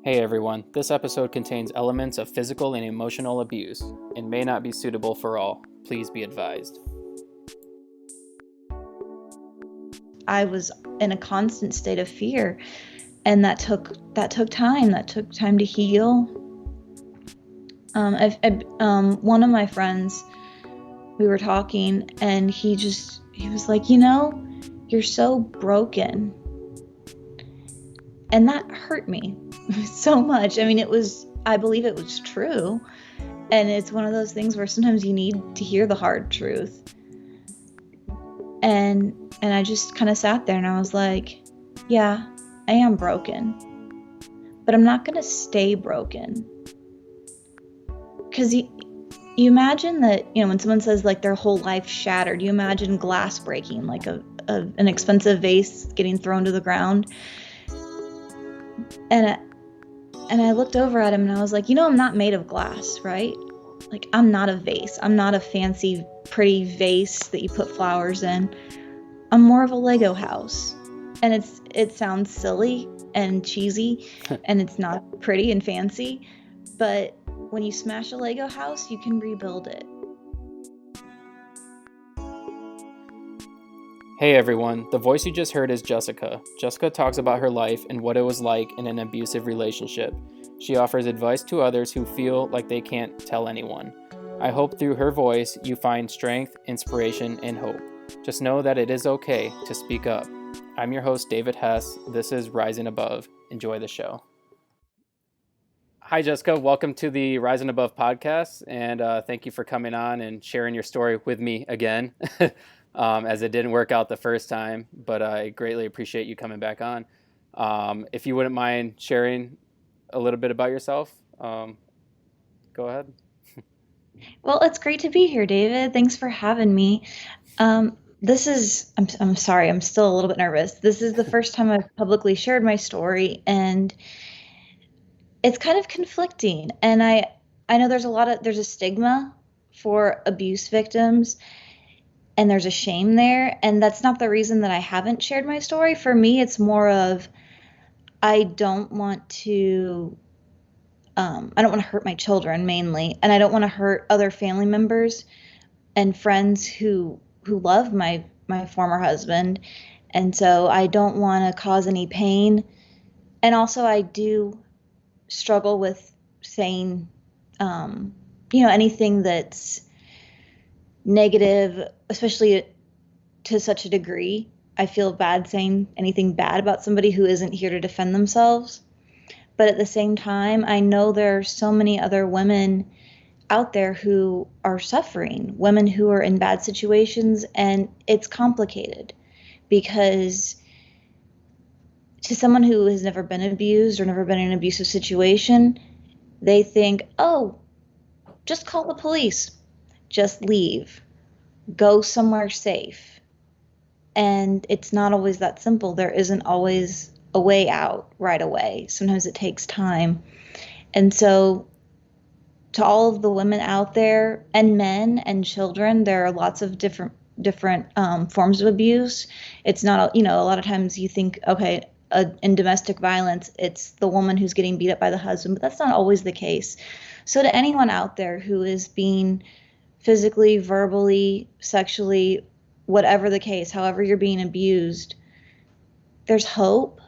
Hey everyone, this episode contains elements of physical and emotional abuse and may not be suitable for all. Please be advised. I was in a constant state of fear, and that took time. That took time to heal. One of my friends, we were talking, and he was like, you're so broken, and that hurt me so much. I mean, I believe it was true, and it's one of those things where sometimes you need to hear the hard truth. And I just kind of sat there and I was like, yeah, I am broken, but I'm not going to stay broken. Because you imagine that, when someone says like their whole life shattered, you imagine glass breaking, like an expensive vase getting thrown to the ground. And I looked over at him and I was like, I'm not made of glass, right? Like, I'm not a vase. I'm not a fancy, pretty vase that you put flowers in. I'm more of a Lego house. And it sounds silly and cheesy and it's not pretty and fancy, but when you smash a Lego house, you can rebuild it. Hey everyone, the voice you just heard is Jessica. Jessica talks about her life and what it was like in an abusive relationship. She offers advice to others who feel like they can't tell anyone. I hope through her voice you find strength, inspiration, and hope. Just know that it is okay to speak up. I'm your host, David Hess. This is Rising Above. Enjoy the show. Hi, Jessica. Welcome to the Rising Above podcast, and thank you for coming on and sharing your story with me again, as it didn't work out the first time, but I greatly appreciate you coming back on. If you wouldn't mind sharing a little bit about yourself, go ahead. Well, it's great to be here, David. Thanks for having me. I'm sorry, I'm still a little bit nervous. This is the first time I've publicly shared my story, and it's kind of conflicting. And I know there's a stigma for abuse victims, and there's a shame there. And that's not the reason that I haven't shared my story. For me, it's more of, I don't want to hurt my children mainly, and I don't want to hurt other family members and friends who love my former husband. And so I don't want to cause any pain. And also I do struggle with saying anything that's negative, especially to such a degree. I feel bad saying anything bad about somebody who isn't here to defend themselves. But at the same time, I know there are so many other women out there who are suffering, women who are in bad situations, and it's complicated because to someone who has never been abused or never been in an abusive situation, they think, oh, just call the police, just leave, go somewhere safe. And it's not always that simple. There isn't always a way out right away. Sometimes it takes time. And so to all of the women out there, and men and children, there are lots of different forms of abuse. It's not, a lot of times you think, okay, in domestic violence, it's the woman who's getting beat up by the husband, but that's not always the case. So to anyone out there who is being physically, verbally, sexually, whatever the case, however you're being abused, there's hope,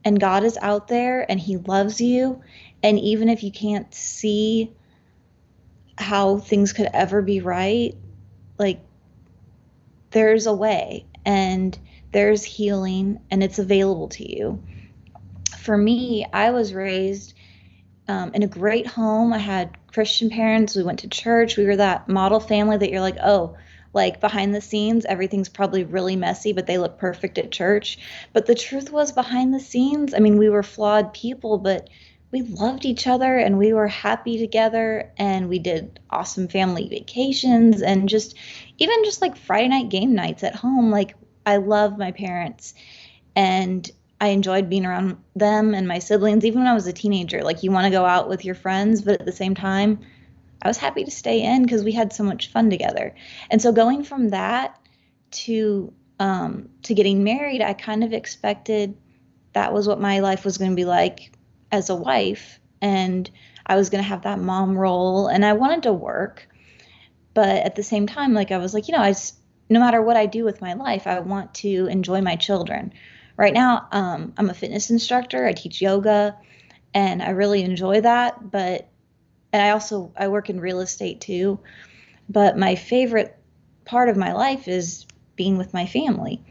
and God is out there and he loves you. And even if you can't see how things could ever be right, like, there's a way and there's healing and it's available to you. For me, I was raised in a great home. I had Christian parents. We went to church. We were that model family that you're like, oh, like behind the scenes, everything's probably really messy, but they look perfect at church. But the truth was, behind the scenes, I mean, we were flawed people, but we loved each other and we were happy together, and we did awesome family vacations and even just like Friday night game nights at home. Like, I love my parents and I enjoyed being around them and my siblings. Even when I was a teenager, like, you want to go out with your friends, but at the same time, I was happy to stay in because we had so much fun together. And so going from that to getting married, I kind of expected that was what my life was going to be like. as a wife, and I was going to have that mom role, and I wanted to work. But at the same time, like I was like, no matter what I do with my life, I want to enjoy my children. Right now, I'm a fitness instructor. I teach yoga, and I really enjoy that. And I work in real estate too. But my favorite part of my life is being with my family.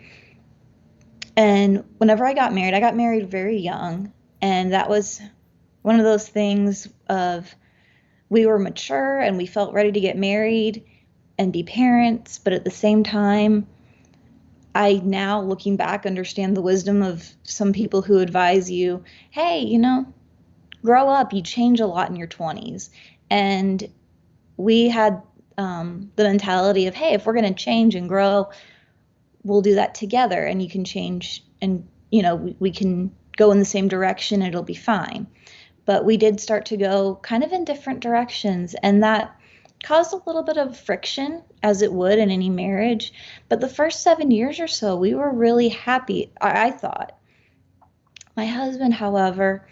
And whenever I got married very young, and that was one of those things of we were mature and we felt ready to get married and be parents, but at the same time, I now looking back understand the wisdom of some people who advise you, hey, grow up, you change a lot in your 20s. And we had the mentality of, hey, if we're going to change and grow, we'll do that together, and you can change, and we can go in the same direction, it'll be fine. But we did start to go kind of in different directions, and that caused a little bit of friction, as it would in any marriage. But the first 7 years or so, we were really happy, I thought. My husband, however,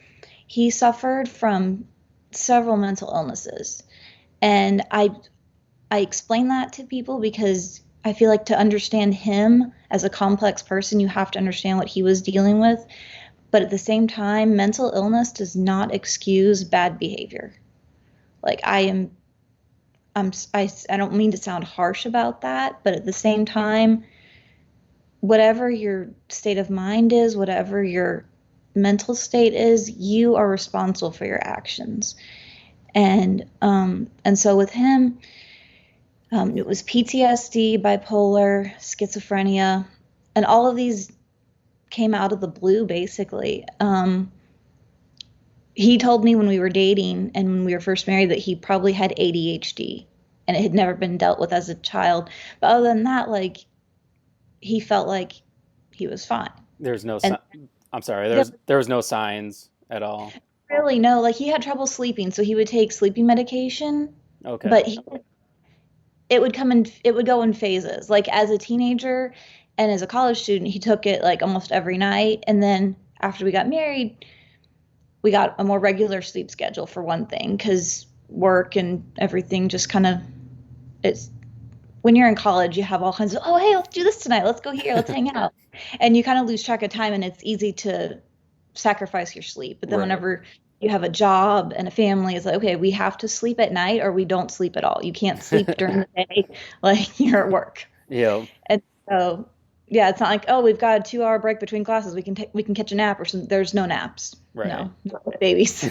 he suffered from several mental illnesses, and I explain that to people because I feel like to understand him as a complex person, you have to understand what he was dealing with. But at the same time, mental illness does not excuse bad behavior. Like I don't mean to sound harsh about that, but at the same time, whatever your state of mind is, whatever your mental state is, you are responsible for your actions. And so with him, it was PTSD, bipolar, schizophrenia, and all of these came out of the blue, basically. He told me when we were dating and when we were first married that he probably had ADHD and it had never been dealt with as a child. But other than that, like, he felt like he was fine. There's no And I'm sorry. yeah, There was no signs at all. really, no, like he had trouble sleeping, so he would take sleeping medication, Okay. but it would go in phases. Like as a teenager and as a college student, he took it like almost every night. And then after we got married, we got a more regular sleep schedule for one thing, because work and everything just kind of, it's when you're in college, you have all kinds of, oh, hey, let's do this tonight. Let's go here. Let's hang out. And you kind of lose track of time, and it's easy to sacrifice your sleep. But then Right. whenever you have a job and a family, it's like, okay, we have to sleep at night or we don't sleep at all. You can't sleep during the day, like you're at work. Yeah. And so, yeah, it's not like, oh, we've got a 2 hour break between classes. We can catch a nap or something. There's no naps. Right. No, not with babies.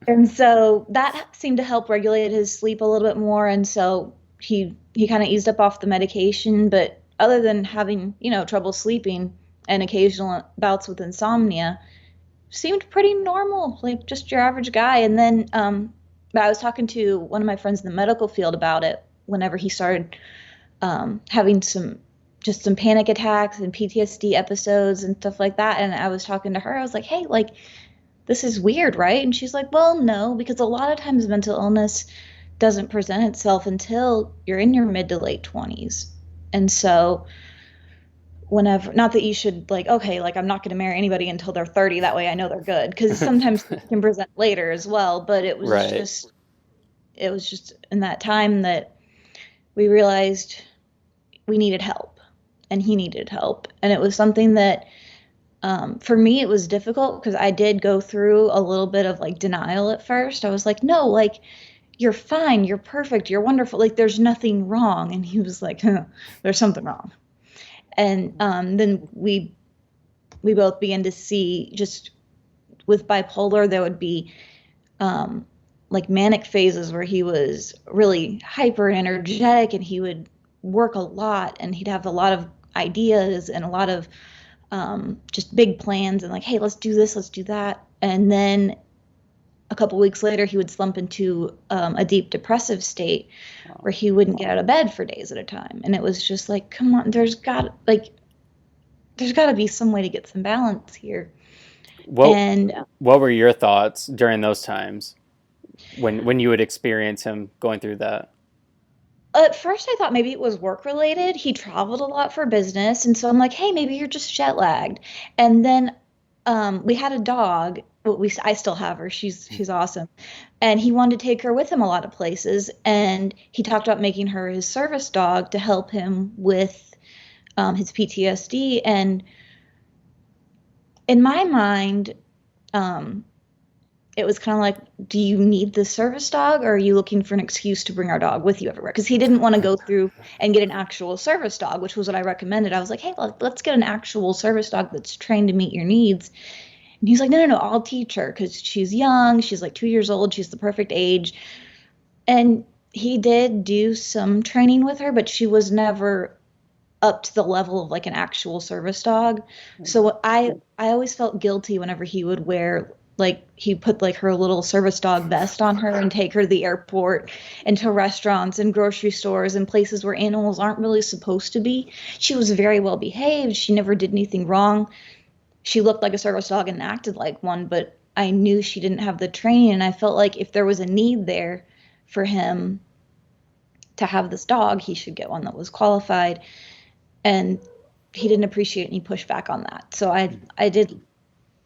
And so that seemed to help regulate his sleep a little bit more. And so he kind of eased up off the medication. But other than having, trouble sleeping and occasional bouts with insomnia, seemed pretty normal, like just your average guy. And then but I was talking to one of my friends in the medical field about it whenever he started having some panic attacks and PTSD episodes and stuff like that. And I was talking to her, I was like, hey, like, this is weird, right? And she's like, well, no, because a lot of times mental illness doesn't present itself until you're in your mid to late 20s. And so whenever, not that you should like, okay, like I'm not going to marry anybody until they're 30, that way I know they're good, because sometimes it can present later as well. But Right. it was just in that time that we realized we needed help, and he needed help. And it was something that for me, it was difficult because I did go through a little bit of like denial at first. I was like, no, like, you're fine, you're perfect, you're wonderful, like, there's nothing wrong. And he was like, huh, there's something wrong. And then we both began to see, just with bipolar, there would be like manic phases where he was really hyper energetic and he would work a lot and he'd have a lot of ideas and a lot of just big plans and like, hey, let's do this, let's do that. And then a couple weeks later, he would slump into a deep depressive state where he wouldn't get out of bed for days at a time. And it was just like, come on, there's got to be some way to get some balance here. What And what were your thoughts during those times when you would experience him going through that? at first, I thought maybe it was work related. He traveled a lot for business. And so I'm like, hey, maybe you're just jet lagged. And then we had a dog, well, I still have her. She's awesome. And he wanted to take her with him a lot of places. And he talked about making her his service dog to help him with his PTSD. And in my mind, um, it was kind of like, do you need the service dog, or are you looking for an excuse to bring our dog with you everywhere? Because he didn't want to go through and get an actual service dog, which was what I recommended. I was like, hey, let's get an actual service dog that's trained to meet your needs. And he's like, no, no, no, I'll teach her because she's young. She's like 2 years old. She's the perfect age. And he did do some training with her, but she was never up to the level of like an actual service dog. So I always felt guilty whenever he would wear, like, he put like her little service dog vest on her and take her to the airport and to restaurants and grocery stores and places where animals aren't really supposed to be. She was very well behaved. She never did anything wrong. She looked like a service dog and acted like one, but I knew she didn't have the training. And I felt like if there was a need there for him to have this dog, he should get one that was qualified. And he didn't appreciate any pushback on that. So I did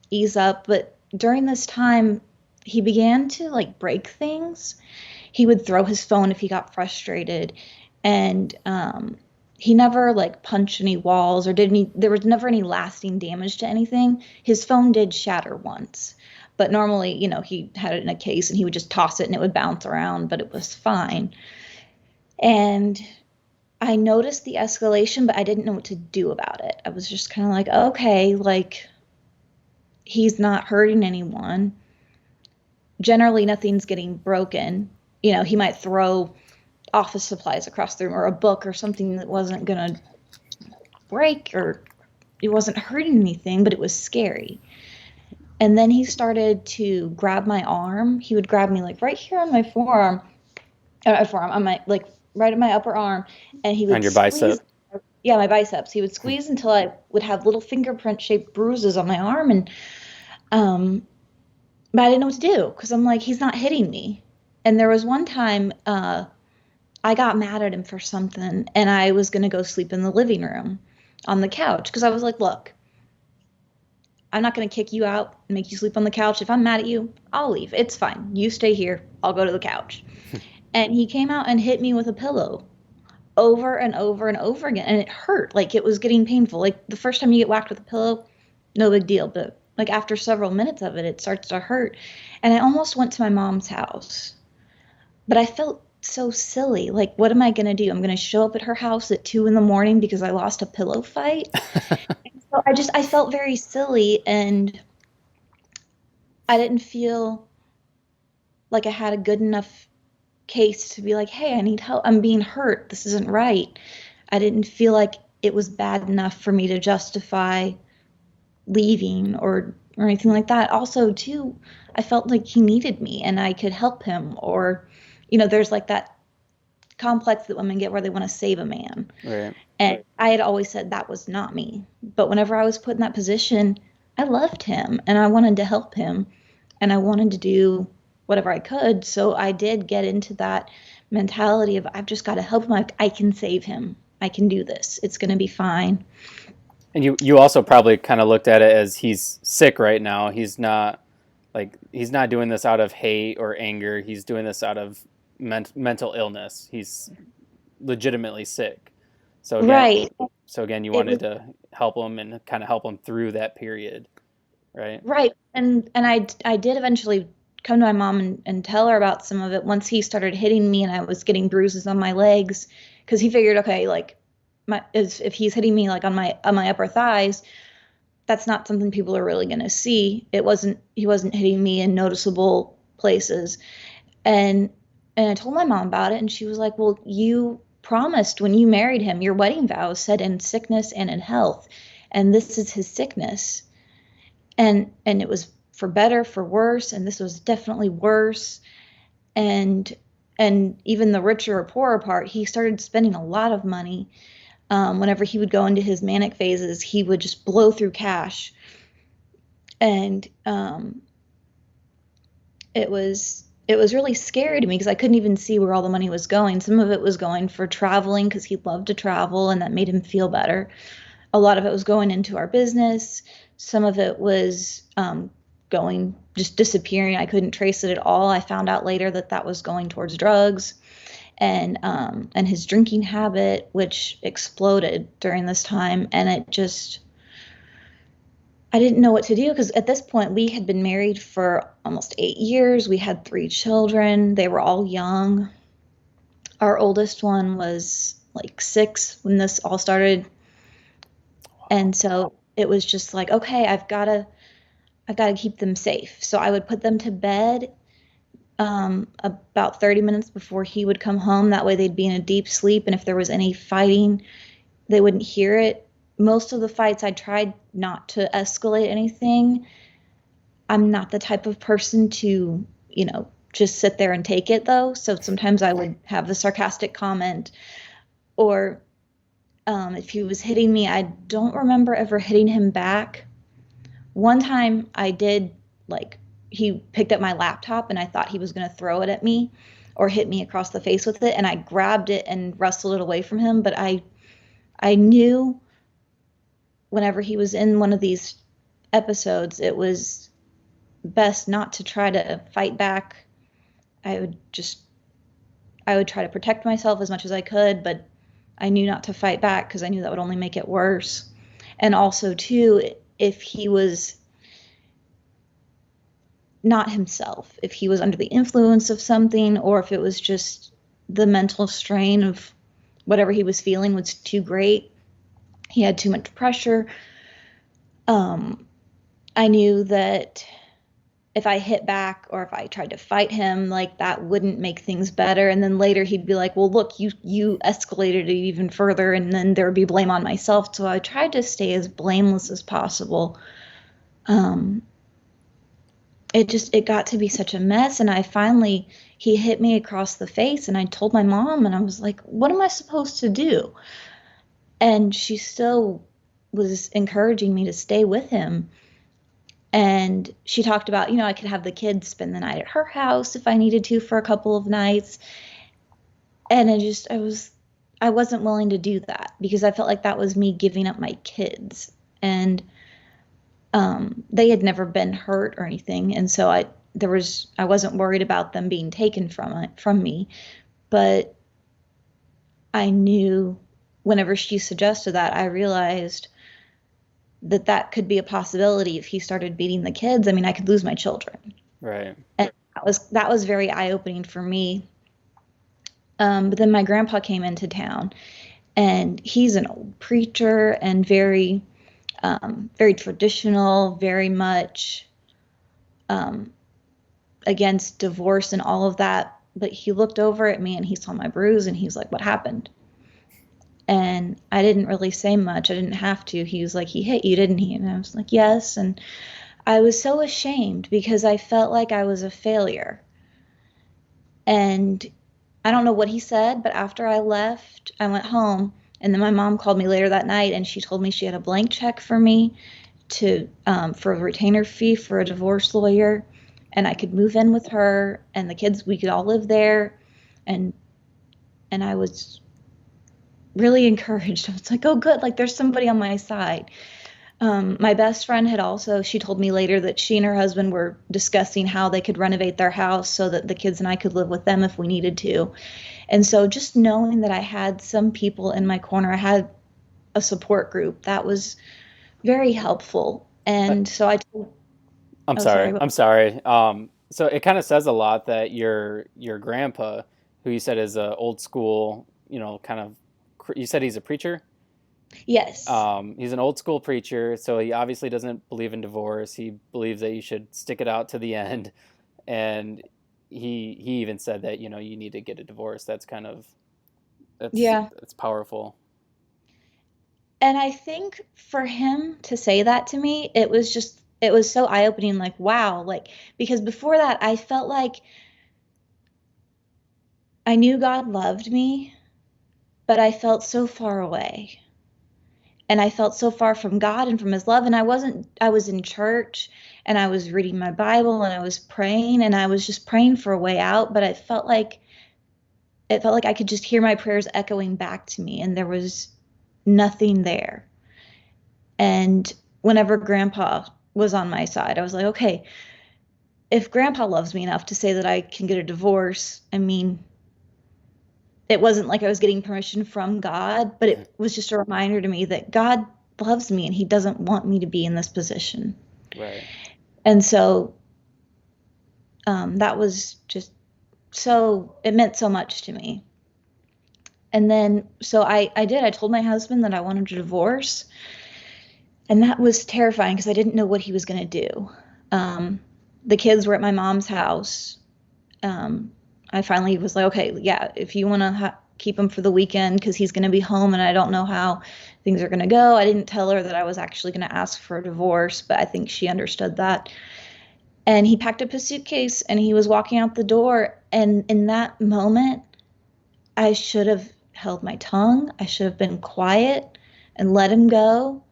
ease up, but during this time he began to like break things. He would throw his phone if he got frustrated, and he never like punched any walls or did any, there was never any lasting damage to anything. His phone did shatter once, but normally, you know, he had it in a case and he would just toss it and it would bounce around, but it was fine. And I noticed the escalation, but I didn't know what to do about it. I was just kind of like, okay, like, he's not hurting anyone. Generally, nothing's getting broken. You know, he might throw office supplies across the room or a book or something that wasn't going to break, or it wasn't hurting anything, but it was scary. And then he started to grab my arm. He would grab me like right here on my forearm, on my, like, right at my upper arm, and he would On your squeeze. bicep. Yeah, my biceps. He would squeeze until I would have little fingerprint shaped bruises on my arm, and but I didn't know what to do because I'm like, he's not hitting me. And there was one time I got mad at him for something, and I was gonna go sleep in the living room on the couch because I was like, look, I'm not gonna kick you out and make you sleep on the couch. If I'm mad at you, I'll leave. It's fine. You stay here. I'll go to the couch. And he came out and hit me with a pillow over and over and over again, and it hurt. Like, it was getting painful. Like, the first time you get whacked with a pillow, no big deal, but like after several minutes of it, it starts to hurt. And I almost went to my mom's house, but I felt so silly. Like, what am I going to do? I'm going to show up at her house at 2 a.m. because I lost a pillow fight. So I felt very silly, and I didn't feel like I had a good enough case to be like, hey, I need help. I'm being hurt. This isn't right. I didn't feel like it was bad enough for me to justify leaving or anything like that. Also, too, I felt like he needed me and I could help him. Or, you know, there's like that complex that women get where they want to save a man. Right. And I had always said that was not me. But whenever I was put in that position, I loved him and I wanted to help him and I wanted to do whatever I could. So I did get into that mentality of, I've just got to help him. I can save him. I can do this. It's going to be fine. And you also probably kind of looked at it as, he's sick right now. He's not doing this out of hate or anger. He's doing this out of mental illness. He's legitimately sick. So again, Right. You wanted to help him and kind of help him through that period, right? Right. And I did eventually come to my mom and tell her about some of it once he started hitting me and I was getting bruises on my legs, because he figured, okay, like, if he's hitting me like on my upper thighs, that's not something people are really going to see. He wasn't hitting me in noticeable places. And I told my mom about it, and she was like, well, you promised when you married him, your wedding vows said in sickness and in health, and this is his sickness. And it was for better, for worse, and this was definitely worse. And even the richer or poorer part, he started spending a lot of money. Whenever he would go into his manic phases, he would just blow through cash. And it was really scary to me because I couldn't even see where all the money was going. Some of it was going for traveling because he loved to travel and that made him feel better. A lot of it was going into our business. Some of it was going, just disappearing. I couldn't trace it at all. I found out later that that was going towards drugs and his drinking habit, which exploded during this time. And it just, I didn't know what to do because at this point we had been married for almost 8 years. We had 3 children. They were all young. Our oldest one was like 6 when this all started. And so it was just like, okay, I've got to keep them safe. So I would put them to bed about 30 minutes before he would come home. That way they'd be in a deep sleep. And if there was any fighting, they wouldn't hear it. Most of the fights, I tried not to escalate anything. I'm not the type of person to, just sit there and take it though. So sometimes I would have the sarcastic comment, or if he was hitting me, I don't remember ever hitting him back. One time I did, like, he picked up my laptop and I thought he was going to throw it at me or hit me across the face with it. And I grabbed it and wrestled it away from him. But I knew whenever he was in one of these episodes, it was best not to try to fight back. I would just, I would try to protect myself as much as I could, but I knew not to fight back because I knew that would only make it worse. And also, too, if he was not himself, if he was under the influence of something, or if it was just the mental strain of whatever he was feeling was too great, he had too much pressure. I knew that if I hit back or if I tried to fight him, like that wouldn't make things better. And then later he'd be like, well, look, you escalated it even further. And then there would be blame on myself. So I tried to stay as blameless as possible. It got to be such a mess. And he hit me across the face and I told my mom and I was like, what am I supposed to do? And she still was encouraging me to stay with him. And she talked about, I could have the kids spend the night at her house if I needed to for a couple of nights. And I wasn't willing to do that because I felt like that was me giving up my kids. And they had never been hurt or anything. And so I wasn't worried about them being taken from me. But I knew whenever she suggested that, I realized that could be a possibility if he started beating the kids. I mean, I could lose my children. Right. And that was very eye-opening for me. But then my grandpa came into town, and he's an old preacher and very, very traditional, very much against divorce and all of that. But he looked over at me and he saw my bruise and he's like, "What happened?" And I didn't really say much. I didn't have to. He was like, "He hit you, didn't he?" And I was like, "Yes." And I was so ashamed because I felt like I was a failure. And I don't know what he said, but after I left, I went home. And then my mom called me later that night and she told me she had a blank check for me for a retainer fee for a divorce lawyer. And I could move in with her and the kids, we could all live there. And I was really encouraged. I was like, oh, good. Like there's somebody on my side. My best friend she told me later that she and her husband were discussing how they could renovate their house so that the kids and I could live with them if we needed to. And so just knowing that I had some people in my corner, I had a support group, that was very helpful. And so I'm oh, sorry. sorry. I'm sorry. So it kind of says a lot that your grandpa, who you said is a old school, kind of, you said he's a preacher? Yes. He's an old school preacher, so he obviously doesn't believe in divorce. He believes that you should stick it out to the end, and he even said that you need to get a divorce. Yeah. That's powerful. And I think for him to say that to me, it was so eye-opening, like, wow, like, because before that, I felt like I knew God loved me, but I felt so far away. And I felt so far from God and from his love. And I was in church and I was reading my Bible and I was praying and I was just praying for a way out. But it felt like I could just hear my prayers echoing back to me and there was nothing there. And whenever Grandpa was on my side. I was like, okay, if grandpa loves me enough to say that I can get a divorce, I mean, it wasn't like I was getting permission from God, but it was just a reminder to me that God loves me and he doesn't want me to be in this position. Right. And so that was just so, it meant so much to me. And then, so I told my husband that I wanted a divorce. And that was terrifying because I didn't know what he was going to do. The kids were at my mom's house. I finally was like, okay, yeah, if you want to keep him for the weekend because he's going to be home and I don't know how things are going to go. I didn't tell her that I was actually going to ask for a divorce, but I think she understood that. And he packed up his suitcase and he was walking out the door. And in that moment, I should have held my tongue. I should have been quiet and let him go.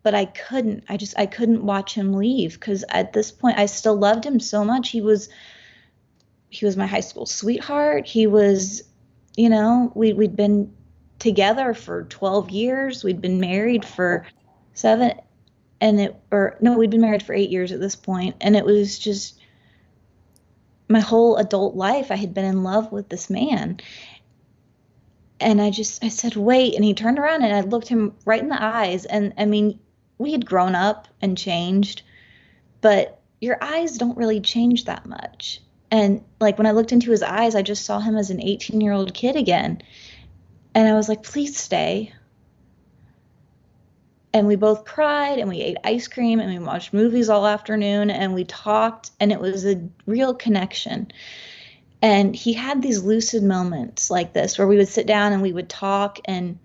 But I couldn't. I couldn't watch him leave because at this point I still loved him so much. He was my high school sweetheart. He was, we'd been together for 12 years. We'd been married for 7 we'd been married for 8 years at this point. And it was just my whole adult life. I had been in love with this man. And I said, wait. And he turned around and I looked him right in the eyes. And I mean, we had grown up and changed, but your eyes don't really change that much. And like when I looked into his eyes, I just saw him as an 18-year-old kid again. And I was like, please stay. And we both cried and we ate ice cream and we watched movies all afternoon and we talked and it was a real connection. And he had these lucid moments like this where we would sit down and we would talk, and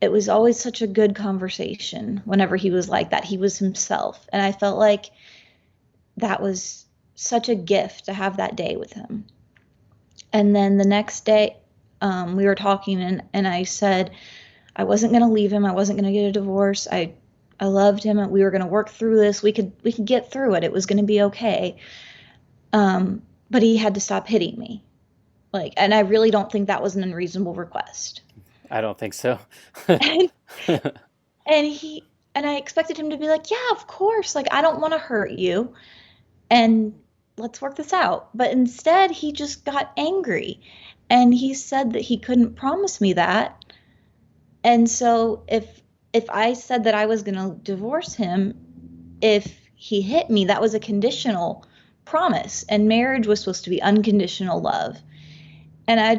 it was always such a good conversation whenever he was like that. He was himself. And I felt like that was such a gift to have that day with him. And then the next day, we were talking and I said I wasn't going to leave him. I wasn't going to get a divorce. I loved him and we were going to work through this. We could get through it. It was going to be okay. But he had to stop hitting me. And I really don't think that was an unreasonable request. I don't think so. and I expected him to be like, yeah, of course. Like, I don't want to hurt you. And let's work this out. But instead, he just got angry. And he said that he couldn't promise me that. And so if I said that I was going to divorce him, if he hit me, that was a conditional promise. And marriage was supposed to be unconditional love. And I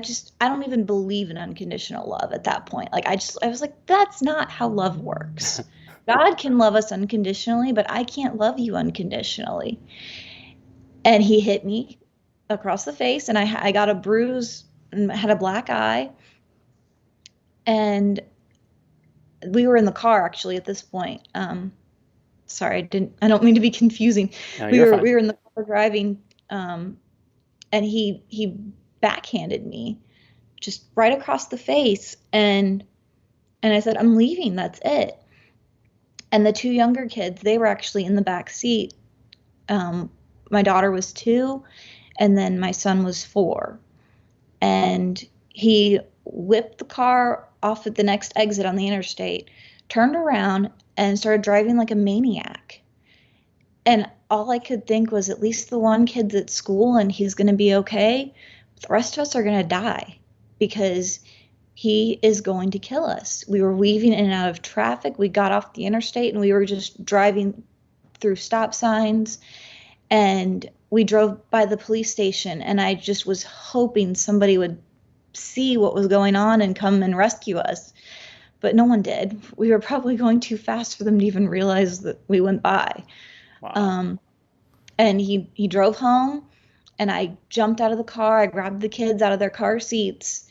don't even believe in unconditional love at that point. I was like, that's not how love works. God can love us unconditionally, but I can't love you unconditionally. And he hit me across the face and I got a bruise and had a black eye. And we were in the car actually at this point. Sorry, I don't mean to be confusing. No, we you're fine. were in the car driving, and he backhanded me just right across the face. And I said, I'm leaving. That's it. And the two younger kids, they were actually in the back seat. My daughter was 2, and then my son was 4. And he whipped the car off at the next exit on the interstate, turned around, and started driving like a maniac. And all I could think was, at least the one kid's at school and he's going to be okay. The rest of us are going to die because he is going to kill us. We were weaving in and out of traffic. We got off the interstate and we were just driving through stop signs. And we drove by the police station, and I just was hoping somebody would see what was going on and come and rescue us. But no one did. We were probably going too fast for them to even realize that we went by. Wow. And he drove home, and I jumped out of the car. I grabbed the kids out of their car seats,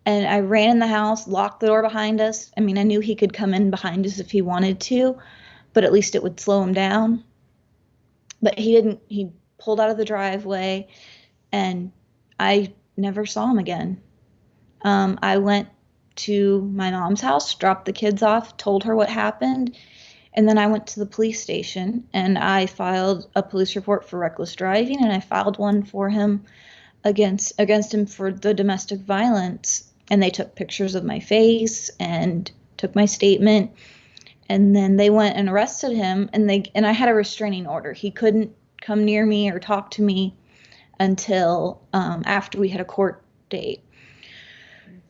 and I ran in the house, locked the door behind us. I mean, I knew he could come in behind us if he wanted to, but at least it would slow him down. But he didn't. He pulled out of the driveway, and I never saw him again. I went to my mom's house, dropped the kids off, told her what happened, and then I went to the police station and I filed a police report for reckless driving, and I filed one for him against him for the domestic violence. And they took pictures of my face and took my statement. And then they went and arrested him, and I had a restraining order. He couldn't come near me or talk to me until after we had a court date.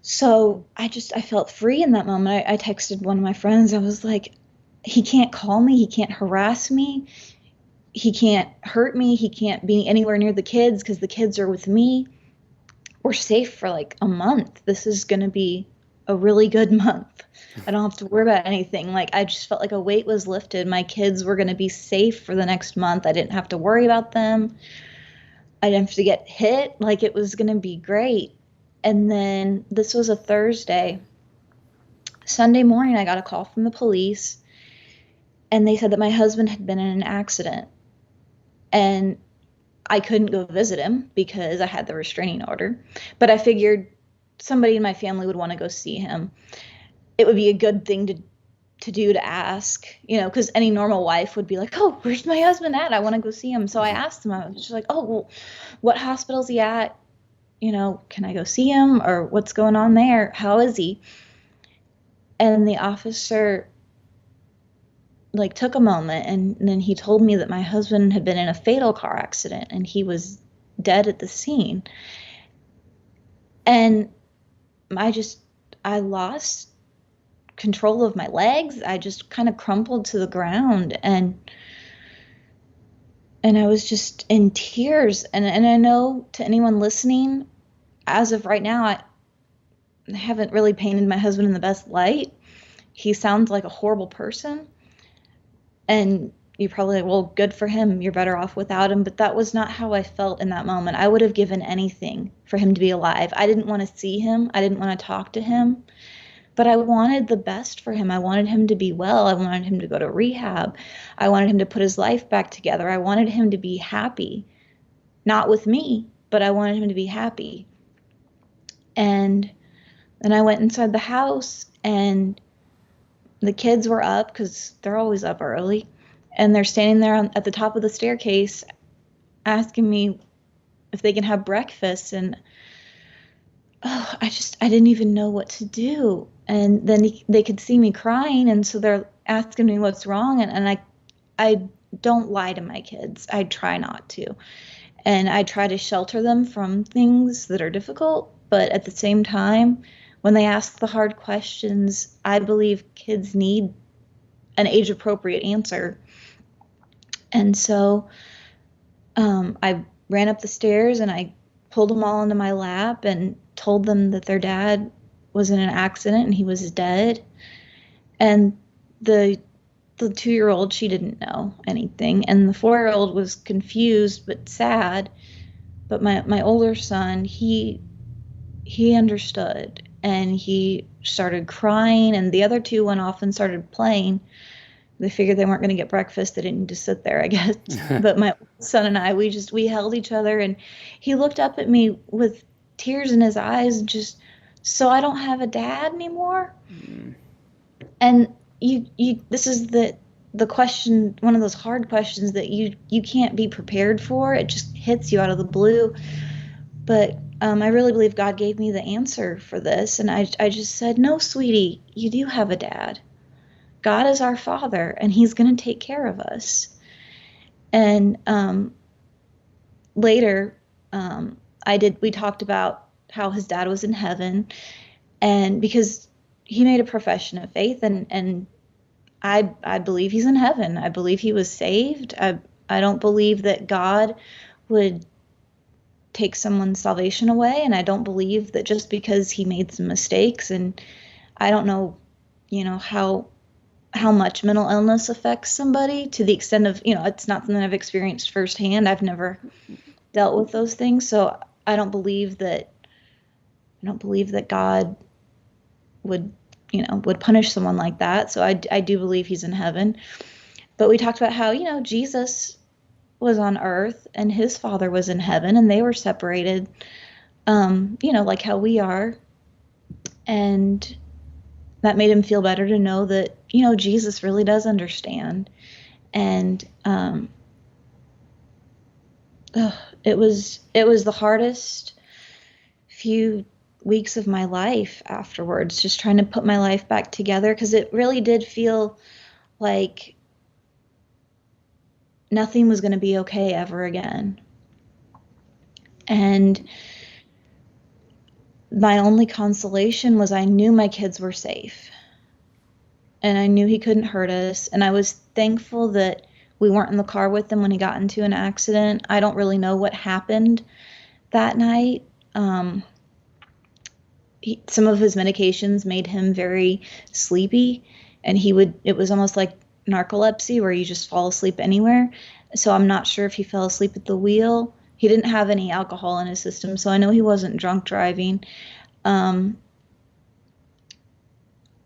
So I felt free in that moment. I texted one of my friends. I was like, he can't call me. He can't harass me. He can't hurt me. He can't be anywhere near the kids because the kids are with me. We're safe for like a month. This is going to be a really good month. I don't have to worry about anything. Like, I just felt like a weight was lifted. My kids were going to be safe for the next month. I didn't have to worry about them. I didn't have to get hit. Like, it was going to be great. And then this was a Thursday. Sunday morning, I got a call from the police, and they said that my husband had been in an accident. And I couldn't go visit him because I had the restraining order. But I figured somebody in my family would want to go see him. It would be a good thing to do, to ask, because any normal wife would be like, oh, where's my husband at? I want to go see him. So I asked him. I was just like, oh, well, what hospital's he at? Can I go see him? Or what's going on there? How is he? And the officer took a moment, and then he told me that my husband had been in a fatal car accident and he was dead at the scene. And I lost control of my legs. I just kind of crumpled to the ground, and I was just in tears. And I know, to anyone listening, as of right now, I haven't really painted my husband in the best light. He sounds like a horrible person. And you probably, well, good for him. You're better off without him. But that was not how I felt in that moment. I would have given anything for him to be alive. I didn't want to see him. I didn't want to talk to him. But I wanted the best for him. I wanted him to be well. I wanted him to go to rehab. I wanted him to put his life back together. I wanted him to be happy. Not with me, but I wanted him to be happy. And then I went inside the house, and the kids were up because they're always up early. And they're standing there at the top of the staircase asking me if they can have breakfast. And I didn't even know what to do. And then they could see me crying. And so they're asking me what's wrong. And I don't lie to my kids. I try not to. And I try to shelter them from things that are difficult. But at the same time, when they ask the hard questions, I believe kids need an age-appropriate answer. And so I ran up the stairs and I pulled them all into my lap and told them that their dad was in an accident and he was dead. And the 2-year-old, she didn't know anything. And the 4-year-old was confused but sad. But my older son, he understood. And he started crying, and the other two went off and started playing. They figured they weren't going to get breakfast. They didn't need to sit there, I guess. But my son and I, we held each other, and he looked up at me with tears in his eyes, just, so I don't have a dad anymore? Mm. And this is the question, one of those hard questions that you can't be prepared for. It just hits you out of the blue. But I really believe God gave me the answer for this. And I just said, no, sweetie, you do have a dad. God is our Father, and he's going to take care of us. And later, we talked about how his dad was in heaven, and because he made a profession of faith, and I believe he's in heaven. I believe he was saved. I don't believe that God would take someone's salvation away, and I don't believe that just because he made some mistakes, and I don't know, how much mental illness affects somebody to the extent of, it's not something I've experienced firsthand. I've never dealt with those things, so I don't believe that God would punish someone like that. So I do believe he's in heaven. But we talked about how, Jesus was on earth and his Father was in heaven, and they were separated, like how we are. And that made him feel better to know that, Jesus really does understand. And it was the hardest few weeks of my life afterwards, just trying to put my life back together, because it really did feel like nothing was going to be okay ever again. And my only consolation was I knew my kids were safe and I knew he couldn't hurt us. And I was thankful that we weren't in the car with him when he got into an accident. I don't really know what happened that night. Some of his medications made him very sleepy, and it was almost like narcolepsy where you just fall asleep anywhere. So I'm not sure if he fell asleep at the wheel. He didn't have any alcohol in his system, so I know he wasn't drunk driving.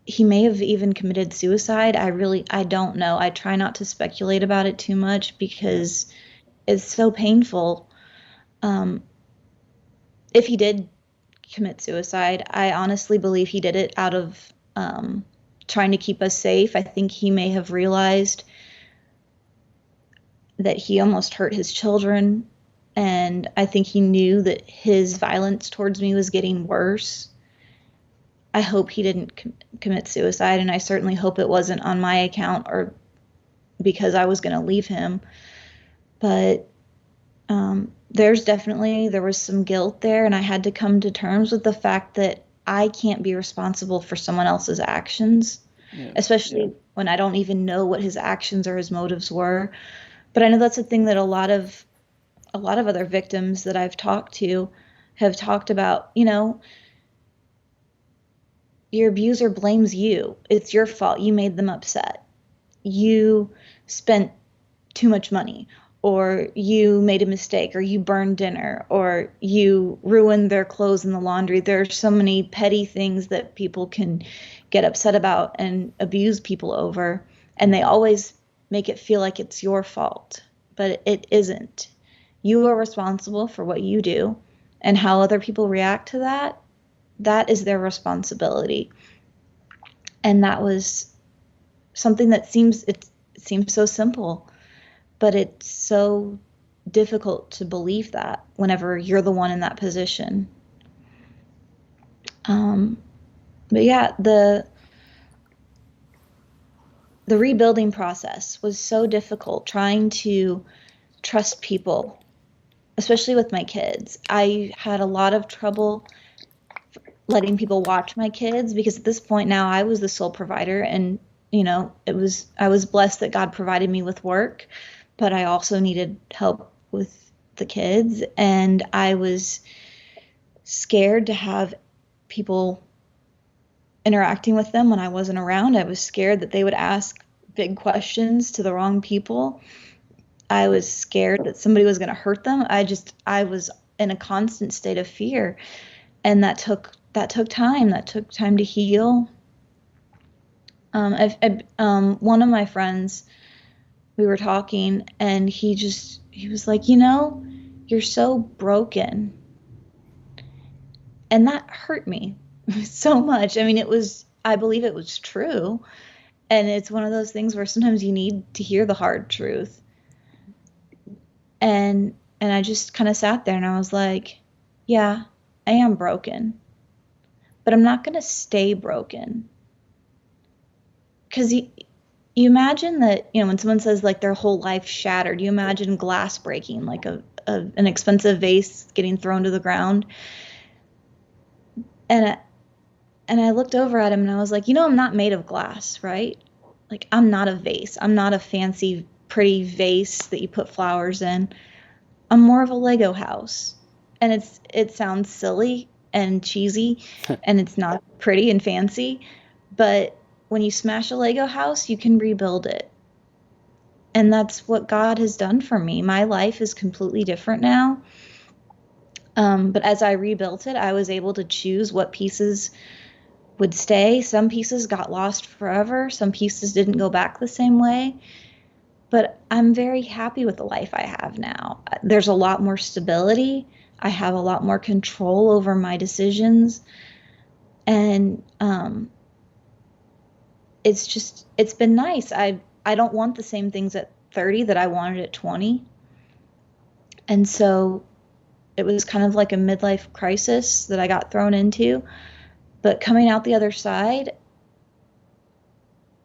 He may have even committed suicide. I don't know. I try not to speculate about it too much because it's so painful. If he did commit suicide, I honestly believe he did it out of trying to keep us safe. I think he may have realized that he almost hurt his children, and I think he knew that his violence towards me was getting worse. I hope he didn't commit suicide, and I certainly hope it wasn't on my account or because I was going to leave him. But there was some guilt there, and I had to come to terms with the fact that I can't be responsible for someone else's actions, especially when I don't even know what his actions or his motives were. But I know that's a thing that a lot of other victims that I've talked to have talked about. Your abuser blames you. It's your fault. You made them upset. You spent too much money, or you made a mistake, or you burned dinner, or you ruined their clothes in the laundry. There are so many petty things that people can get upset about and abuse people over, and they always make it feel like it's your fault, but it isn't. You are responsible for what you do, and how other people react to that is their responsibility. And that was something that seems so simple, but it's so difficult to believe that whenever you're the one in that position. But yeah, the rebuilding process was so difficult, trying to trust people, especially with my kids. I had a lot of trouble letting people watch my kids because at this point now I was the sole provider, and I was blessed that God provided me with work, but I also needed help with the kids, and I was scared to have people interacting with them when I wasn't around. I was scared that they would ask big questions to the wrong people. I was scared that somebody was going to hurt them. I was in a constant state of fear, and that took time. That took time to heal. One of my friends, we were talking, and he was like, you're so broken. And that hurt me so much. I mean, I believe it was true. And it's one of those things where sometimes you need to hear the hard truth. And I just kind of sat there and I was like, yeah, I am broken, but I'm not going to stay broken. Because you imagine that, when someone says like their whole life shattered, you imagine glass breaking, like an expensive vase getting thrown to the ground. And I looked over at him and I was like, I'm not made of glass, right? Like, I'm not a vase. I'm not a fancy, pretty vase that you put flowers in. I'm more of a Lego house. And it sounds silly and cheesy and it's not pretty and fancy, but when you smash a Lego house, you can rebuild it. And that's what God has done for me. My life is completely different now. But as I rebuilt it, I was able to choose what pieces would stay. Some pieces got lost forever. Some pieces didn't go back the same way. But I'm very happy with the life I have now. There's a lot more stability. I have a lot more control over my decisions. And it's been nice. I don't want the same things at 30 that I wanted at 20. And so it was kind of like a midlife crisis that I got thrown into. But coming out the other side,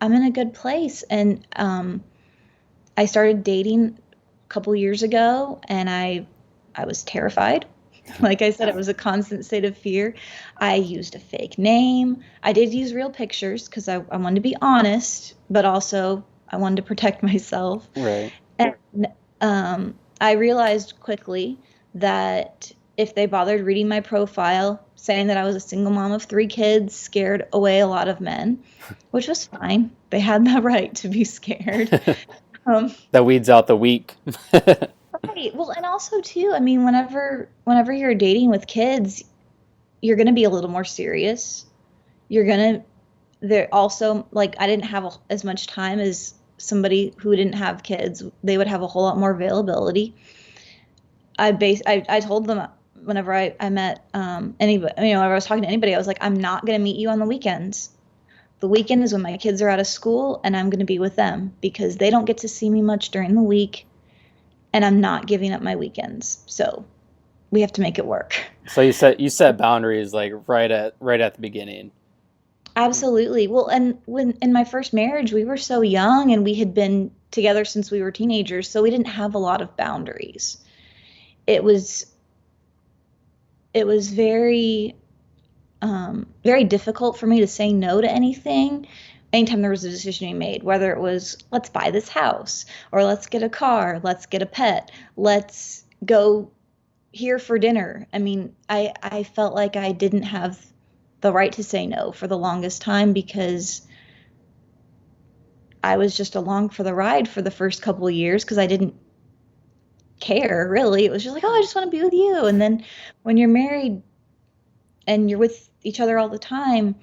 I'm in a good place. And I started dating a couple years ago, and I was terrified. Like I said, it was a constant state of fear. I used a fake name. I did use real pictures because I wanted to be honest, but also I wanted to protect myself. Right. And I realized quickly that if they bothered reading my profile, saying that I was a single mom of 3 kids, scared away a lot of men, which was fine. They had the right to be scared. Um, That weeds out the weak. right. Well, and also too, I mean, whenever you're dating with kids, you're going to be a little more serious. You're going to They're also like I didn't have as much time as somebody who didn't have kids. They would have a whole lot more availability. I told them whenever I met anybody, whenever I was talking to anybody, I was like, I'm not going to meet you on the weekends. The weekend is when my kids are out of school and I'm going to be with them because they don't get to see me much during the week, and I'm not giving up my weekends. So we have to make it work. So you set boundaries like right at the beginning. Absolutely. Well, and when in my first marriage, we were so young and we had been together since we were teenagers, so we didn't have a lot of boundaries. It was it was very difficult for me to say no to anything anytime there was a decision to be made, whether it was let's buy this house or let's get a car, let's get a pet, let's go here for dinner. I mean, I felt like I didn't have the right to say no for the longest time because I was just along for the ride for the first couple of years because I didn't care really. It was just like, oh, I just want to be with you. And then when you're married and you're with each other all the time,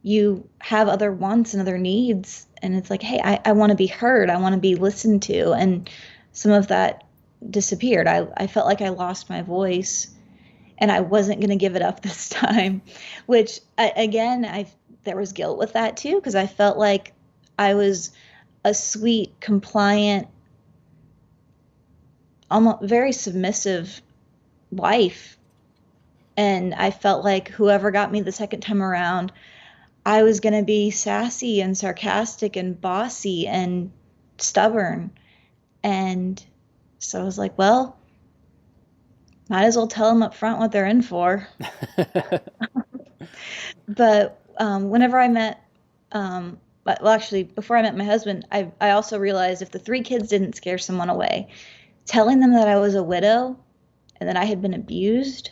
you have other wants and other needs. And it's like, hey, I want to be heard. I want to be listened to. And some of that disappeared. I felt like I lost my voice and I wasn't going to give it up this time, which again, there was guilt with that too, because I felt like I was a sweet, compliant, almost very submissive wife. And I felt like whoever got me the second time around, I was going to be sassy and sarcastic and bossy and stubborn. And so I was like, well, might as well tell them up front what they're in for. But whenever I met, well, actually, before I met my husband, I also realized if the 3 kids didn't scare someone away, telling them that I was a widow and that I had been abused,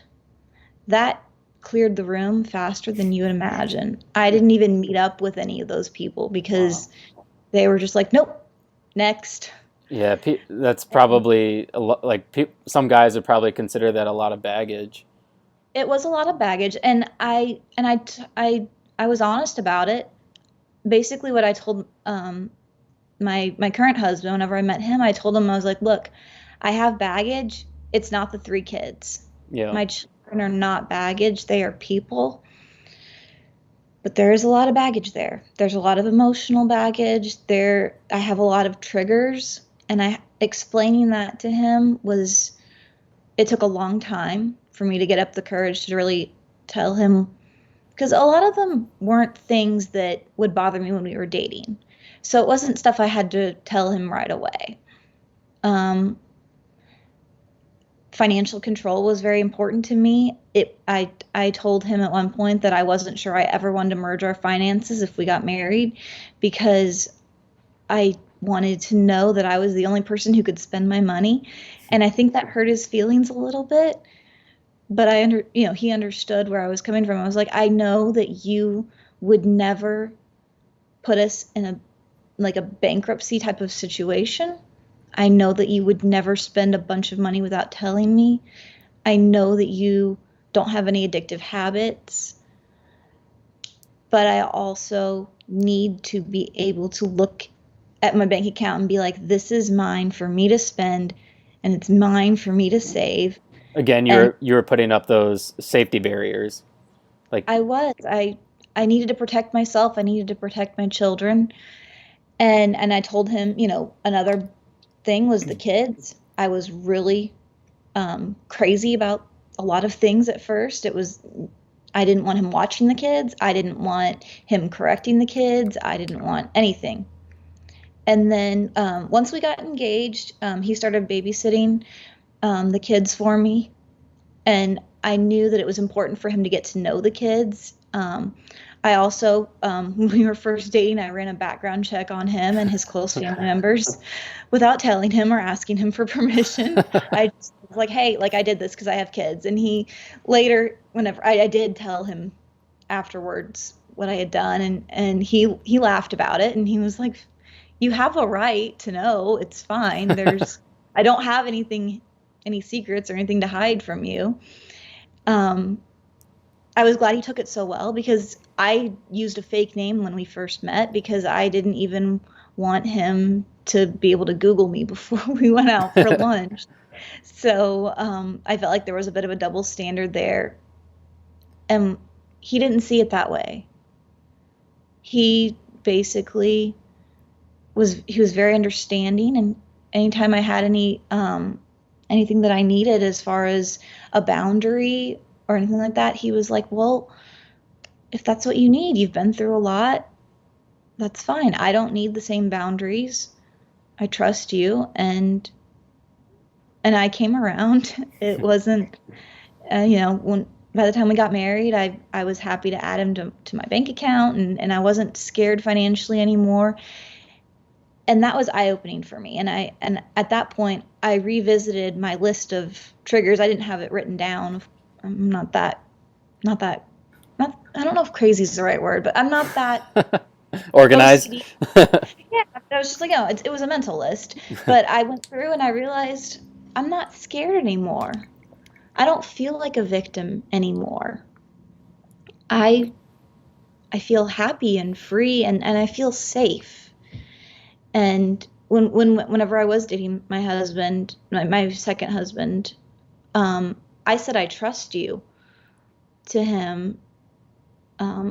that cleared the room faster than you would imagine. I didn't even meet up with any of those people because they were just like, nope, next. Yeah, that's probably a lot. Like some guys would probably consider that a lot of baggage. It was a lot of baggage, and I was honest about it. Basically, what I told my current husband whenever I met him, I told him I was like, look, I have baggage. It's not the 3 kids. Yeah. My children are not baggage. They are people. But there is a lot of baggage there. There's a lot of emotional baggage. I have a lot of triggers, and I explaining that to him it took a long time for me to get up the courage to really tell him, because a lot of them weren't things that would bother me when we were dating. So it wasn't stuff I had to tell him right away. Financial control was very important to me. I told him at one point that I wasn't sure I ever wanted to merge our finances if we got married because I wanted to know that I was the only person who could spend my money. And I think that hurt his feelings a little bit. But he understood where I was coming from. I was like, I know that you would never put us in a bankruptcy type of situation. I know that you would never spend a bunch of money without telling me. I know that you don't have any addictive habits. But I also need to be able to look at my bank account and be like, this is mine for me to spend, and it's mine for me to save. Again, you were putting up those safety barriers. Like I needed to protect myself. I needed to protect my children. And I told him, another thing was the kids. I was really crazy about a lot of things at first. I didn't want him watching the kids. I didn't want him correcting the kids. I didn't want anything. And then once we got engaged, he started babysitting the kids for me. And I knew that it was important for him to get to know the kids. I also, when we were first dating, I ran a background check on him and his close family members without telling him or asking him for permission. I just was like, hey, like I did this because I have kids. And he later, whenever I did tell him afterwards what I had done, and he laughed about it, and he was like, you have a right to know. It's fine. I don't have any secrets or anything to hide from you. Um, I was glad he took it so well because I used a fake name when we first met because I didn't even want him to be able to Google me before we went out for lunch. So I felt like there was a bit of a double standard there. And he didn't see it that way. He basically he was very understanding, and anytime I had anything that I needed as far as a boundary or anything like that, he was like, well, if that's what you need, you've been through a lot, that's fine. I don't need the same boundaries. I trust you. And I came around. It wasn't, when by the time we got married, I was happy to add him to my bank account, and I wasn't scared financially anymore. And that was eye-opening for me. And at that point, I revisited my list of triggers. I didn't have it written down. I'm not that, I don't know if crazy is the right word, but I'm not that Organized. OCD. Yeah, I was just like, it was a mental list. But I went through and I realized I'm not scared anymore. I don't feel like a victim anymore. I feel happy and free, and I feel safe. And whenever I was dating my husband, my second husband, I said I trust you to him.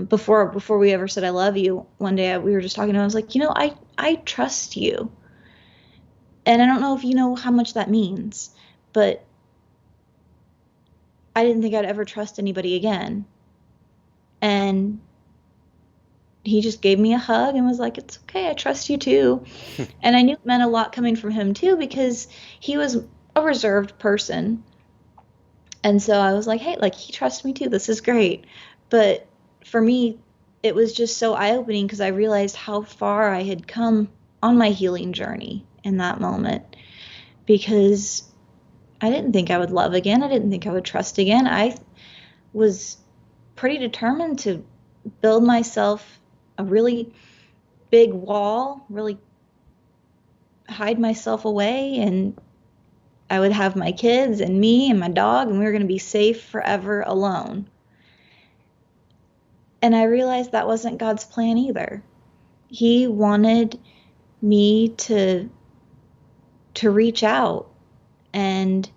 Before we ever said I love you, one day we were just talking, and I was like, I trust you. And I don't know if you know how much that means, but I didn't think I'd ever trust anybody again. And he just gave me a hug and was like, it's okay, I trust you too. And I knew it meant a lot coming from him too, because he was a reserved person. And so I was like, hey, like, he trusts me too. This is great. But for me, it was just so eye-opening because I realized how far I had come on my healing journey in that moment, because I didn't think I would love again. I didn't think I would trust again. I was pretty determined to build myself a really big wall, really hide myself away, and I would have my kids and me and my dog, and we were going to be safe forever alone. And I realized that wasn't God's plan either. He wanted me to reach out and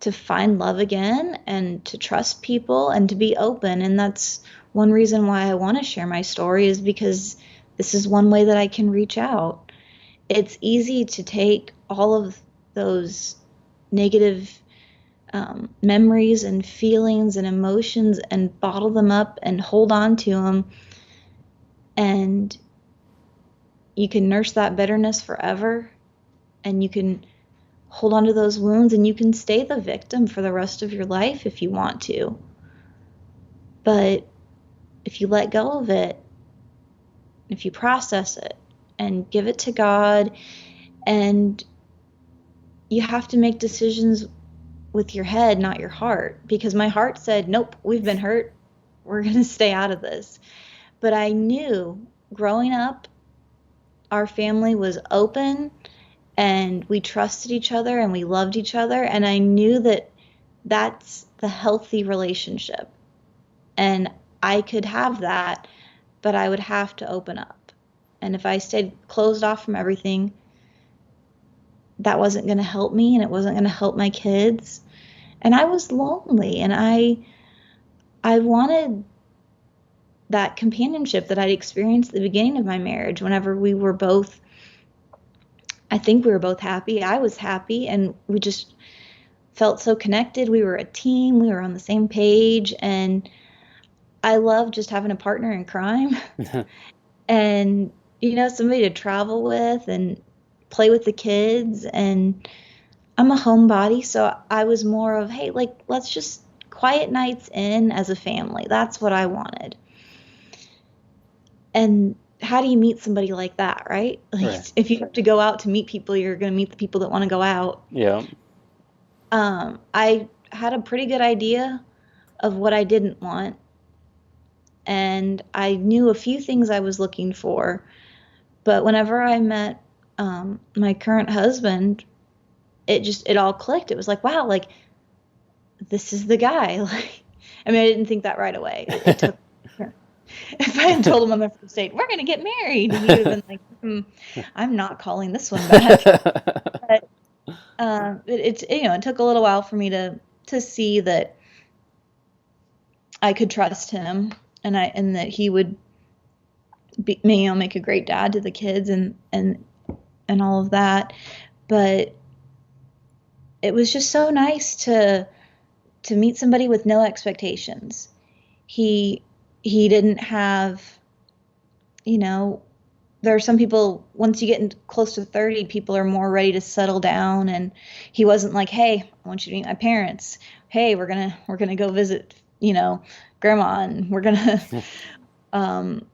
to find love again and to trust people and to be open. And that's one reason why I want to share my story, is because this is one way that I can reach out. It's easy to take all of those negative memories and feelings and emotions and bottle them up and hold on to them. And you can nurse that bitterness forever, and you can hold on to those wounds, and you can stay the victim for the rest of your life if you want to. But if you let go of it, if you process it and give it to God, and you have to make decisions with your head, not your heart, because my heart said, nope, we've been hurt. We're going to stay out of this. But I knew growing up, our family was open and we trusted each other and we loved each other. And I knew that that's the healthy relationship. And I could have that, but I would have to open up. And if I stayed closed off from everything, that wasn't going to help me, and it wasn't going to help my kids. And I was lonely, and I wanted that companionship that I'd experienced at the beginning of my marriage. Whenever I think we were both happy. I was happy, and we just felt so connected. We were a team. We were on the same page, and I love just having a partner in crime and, somebody to travel with and play with the kids. And I'm a homebody, so I was more of, hey, like, let's just quiet nights in as a family. That's what I wanted. And how do you meet somebody like that, right? Like, Right. if you have to go out to meet people, you're going to meet the people that want to go out. Yeah. I had a pretty good idea of what I didn't want, and I knew a few things I was looking for. But whenever I met my current husband, it all clicked. It was like, wow, like this is the guy. Like, I mean, I didn't think that right away. It took. If I had told him on the first date, we're gonna get married, he would have been like, I'm not calling this one back. But it took a little while for me to see that I could trust him, and that he would be, make a great dad to the kids and all of that. But it was just so nice to meet somebody with no expectations. He didn't have, you know, there are some people, once you get close to 30, people are more ready to settle down. And he wasn't like, hey, I want you to meet my parents. Hey, we're gonna go visit, grandma, and we're gonna um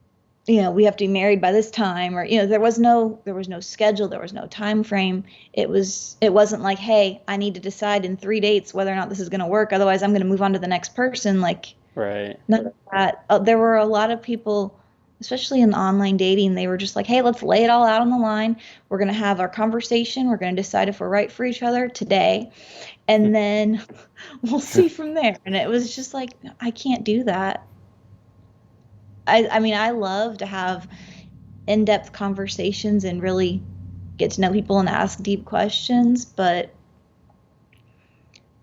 we have to be married by this time. Or there was no schedule, there was no time frame. It wasn't like, hey, I need to decide in 3 dates whether or not this is going to work, otherwise I'm going to move on to the next person. Like, Right. none of that. There were a lot of people, especially in online dating, they were just like, hey, let's lay it all out on the line. We're going to have our conversation, we're going to decide if we're right for each other today, and then we'll see from there. And it was just like, I can't do that. I mean, I love to have in-depth conversations and really get to know people and ask deep questions, but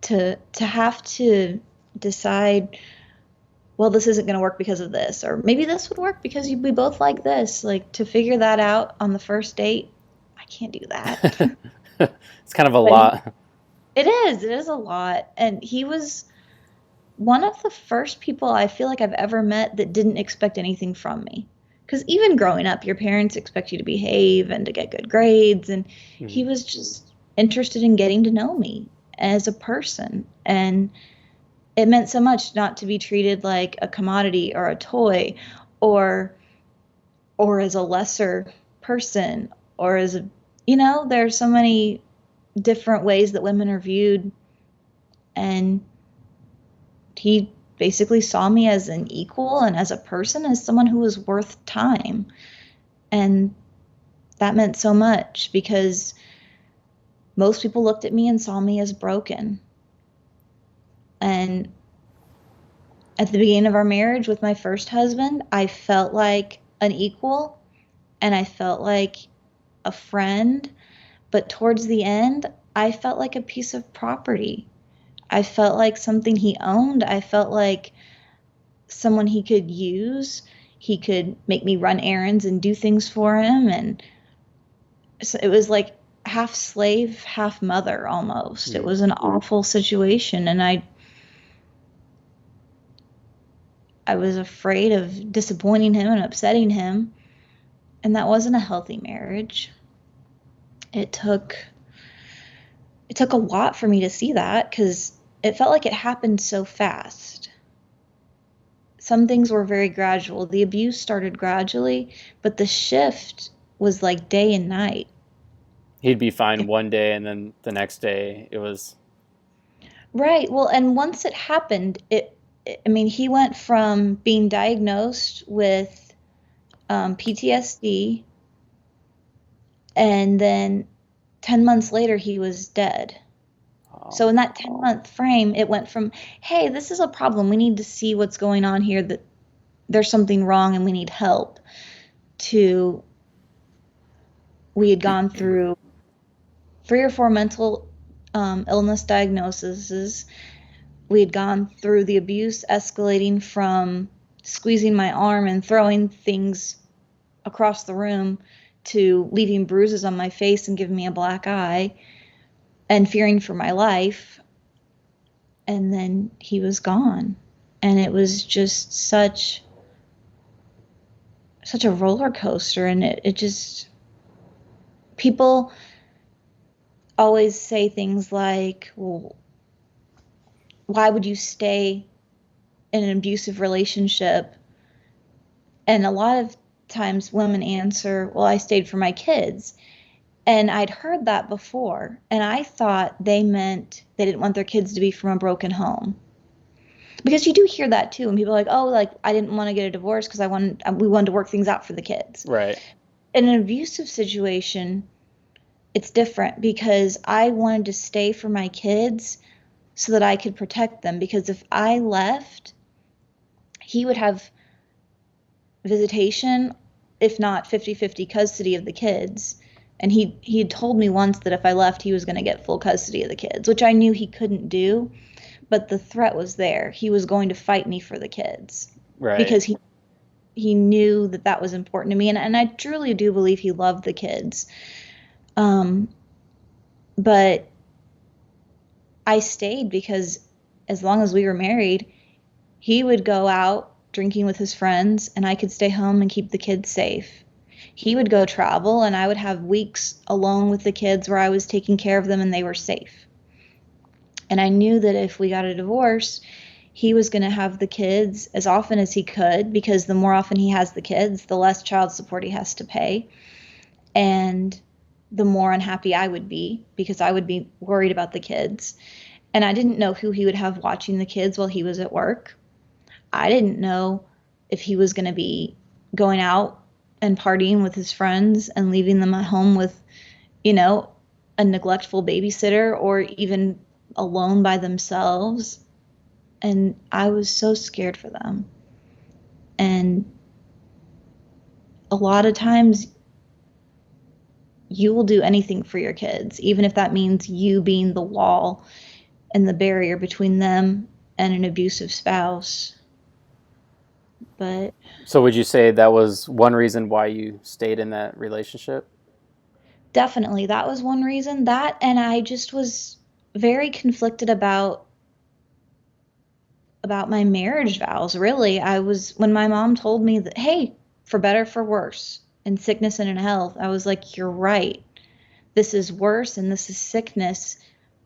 to have to decide, well, this isn't going to work because of this, or maybe this would work because we both like this, like, to figure that out on the first date, I can't do that. It's kind of a But lot. it is a lot. And he was one of the first people I feel like I've ever met that didn't expect anything from me. Because even growing up, your parents expect you to behave and to get good grades. And he Mhm. was just interested in getting to know me as a person. And it meant so much not to be treated like a commodity or a toy, or as a lesser person, or as a, there's so many different ways that women are viewed. And he basically saw me as an equal and as a person, as someone who was worth time. And that meant so much because most people looked at me and saw me as broken. And at the beginning of our marriage with my first husband, I felt like an equal and I felt like a friend. But towards the end, I felt like a piece of property. I felt like something he owned. I felt like someone he could use. He could make me run errands and do things for him. And so it was like half slave, half mother almost. It Mm. was an awful situation. And I was afraid of disappointing him and upsetting him. And that wasn't a healthy marriage. It took a lot for me to see that, because it felt like it happened so fast. Some things were very gradual. The abuse started gradually, but the shift was like day and night. He'd be fine one day, and then the next day it was. Right. Well, and once it happened, I mean, he went from being diagnosed with PTSD, and then 10 months later, he was dead. So Oh. in that 10-month frame, it went from, hey, this is a problem, we need to see what's going on here, that there's something wrong and we need help, to we had gone through 3 or 4 mental illness diagnoses. We had gone through the abuse escalating from squeezing my arm and throwing things across the room to leaving bruises on my face and giving me a black eye and fearing for my life. And then he was gone. And it was just such a roller coaster. And it just, people always say things like, well, why would you stay in an abusive relationship? And a lot of times women answer, well, I stayed for my kids. And I'd heard that before, and I thought they meant they didn't want their kids to be from a broken home. Because you do hear that too, and people are like, "Oh, like I didn't want to get a divorce because we wanted to work things out for the kids." Right. In an abusive situation, it's different because I wanted to stay for my kids so that I could protect them. Because if I left, he would have visitation, if not 50-50 custody of the kids. And he had told me once that if I left, he was going to get full custody of the kids, which I knew he couldn't do, but the threat was there. He was going to fight me for the kids. Right. Because he knew that that was important to me, and I truly do believe he loved the kids. But I stayed because as long as we were married, he would go out drinking with his friends, and I could stay home and keep the kids safe. He would go travel, and I would have weeks alone with the kids where I was taking care of them and they were safe. And I knew that if we got a divorce, he was going to have the kids as often as he could, because the more often he has the kids, the less child support he has to pay. And the more unhappy I would be, because I would be worried about the kids. And I didn't know who he would have watching the kids while he was at work. I didn't know if he was going to be going out and partying with his friends and leaving them at home with, a neglectful babysitter, or even alone by themselves. And I was so scared for them. And a lot of times you will do anything for your kids, even if that means you being the wall and the barrier between them and an abusive spouse. But so would you say that was one reason why you stayed in that relationship? definitely that was one reason. That, and I just was very conflicted about my marriage vows. Really, I was, when my mom told me that, hey, for better, for worse, in sickness and in health, I was like, you're right. This is worse and this is sickness,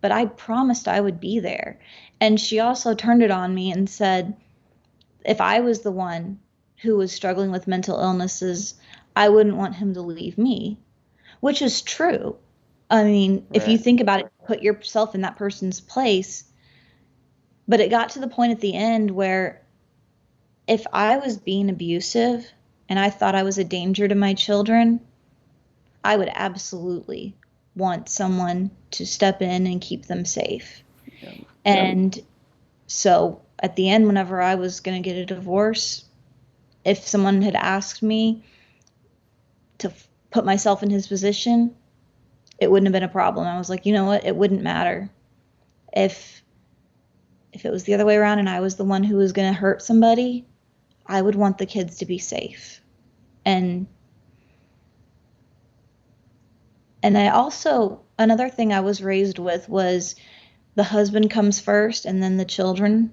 but I promised I would be there. And she also turned it on me and said, if I was the one who was struggling with mental illnesses, I wouldn't want him to leave me, which is true. I mean, if you think about it, put yourself in that person's place. But it got to the point at the end where if I was being abusive and I thought I was a danger to my children, I would absolutely want someone to step in and keep them safe. Yeah. And so at the end, whenever I was going to get a divorce, if someone had asked me to put myself in his position, it wouldn't have been a problem. I was like, you know what? It wouldn't matter. If it was the other way around and I was the one who was going to hurt somebody, I would want the kids to be safe. And I also, another thing I was raised with was the husband comes first and then the children,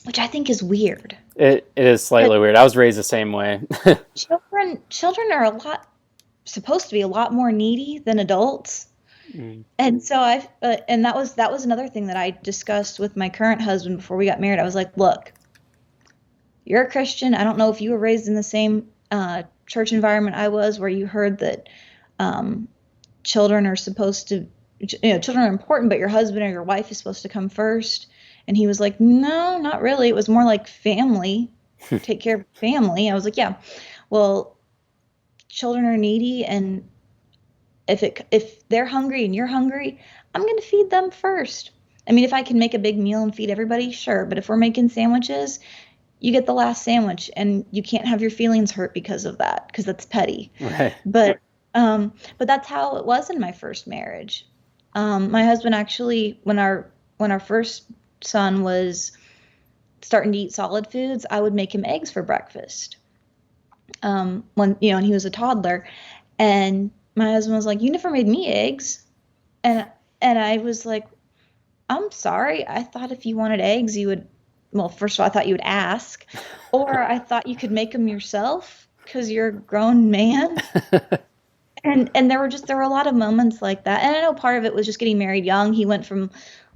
which I think is weird. It is slightly weird. I was raised the same way. Children are supposed to be a lot more needy than adults. And so and that was another thing that I discussed with my current husband before we got married. I was like, look, you're a Christian. I don't know if you were raised in the same church environment I was, where you heard that children are supposed to, children are important, but your husband or your wife is supposed to come first. And he was like, no, not really. It was more like family, take care of family. I was like, yeah, well, children are needy, and if they're hungry and you're hungry, I'm going to feed them first. I mean, if I can make a big meal and feed everybody, sure. But if we're making sandwiches, you get the last sandwich, and you can't have your feelings hurt because of that, because that's petty. Right. But that's how it was in my first marriage. My husband actually, when our first son was starting to eat solid foods, I would make him eggs for breakfast. When and he was a toddler, and my husband was like, "You never made me eggs," and I was like, "I'm sorry. I thought if you wanted eggs, you would well, first of all, I thought you would ask, or I thought you could make them yourself because you're a grown man. And there were a lot of moments like that. And I know part of it was just getting married young. He went from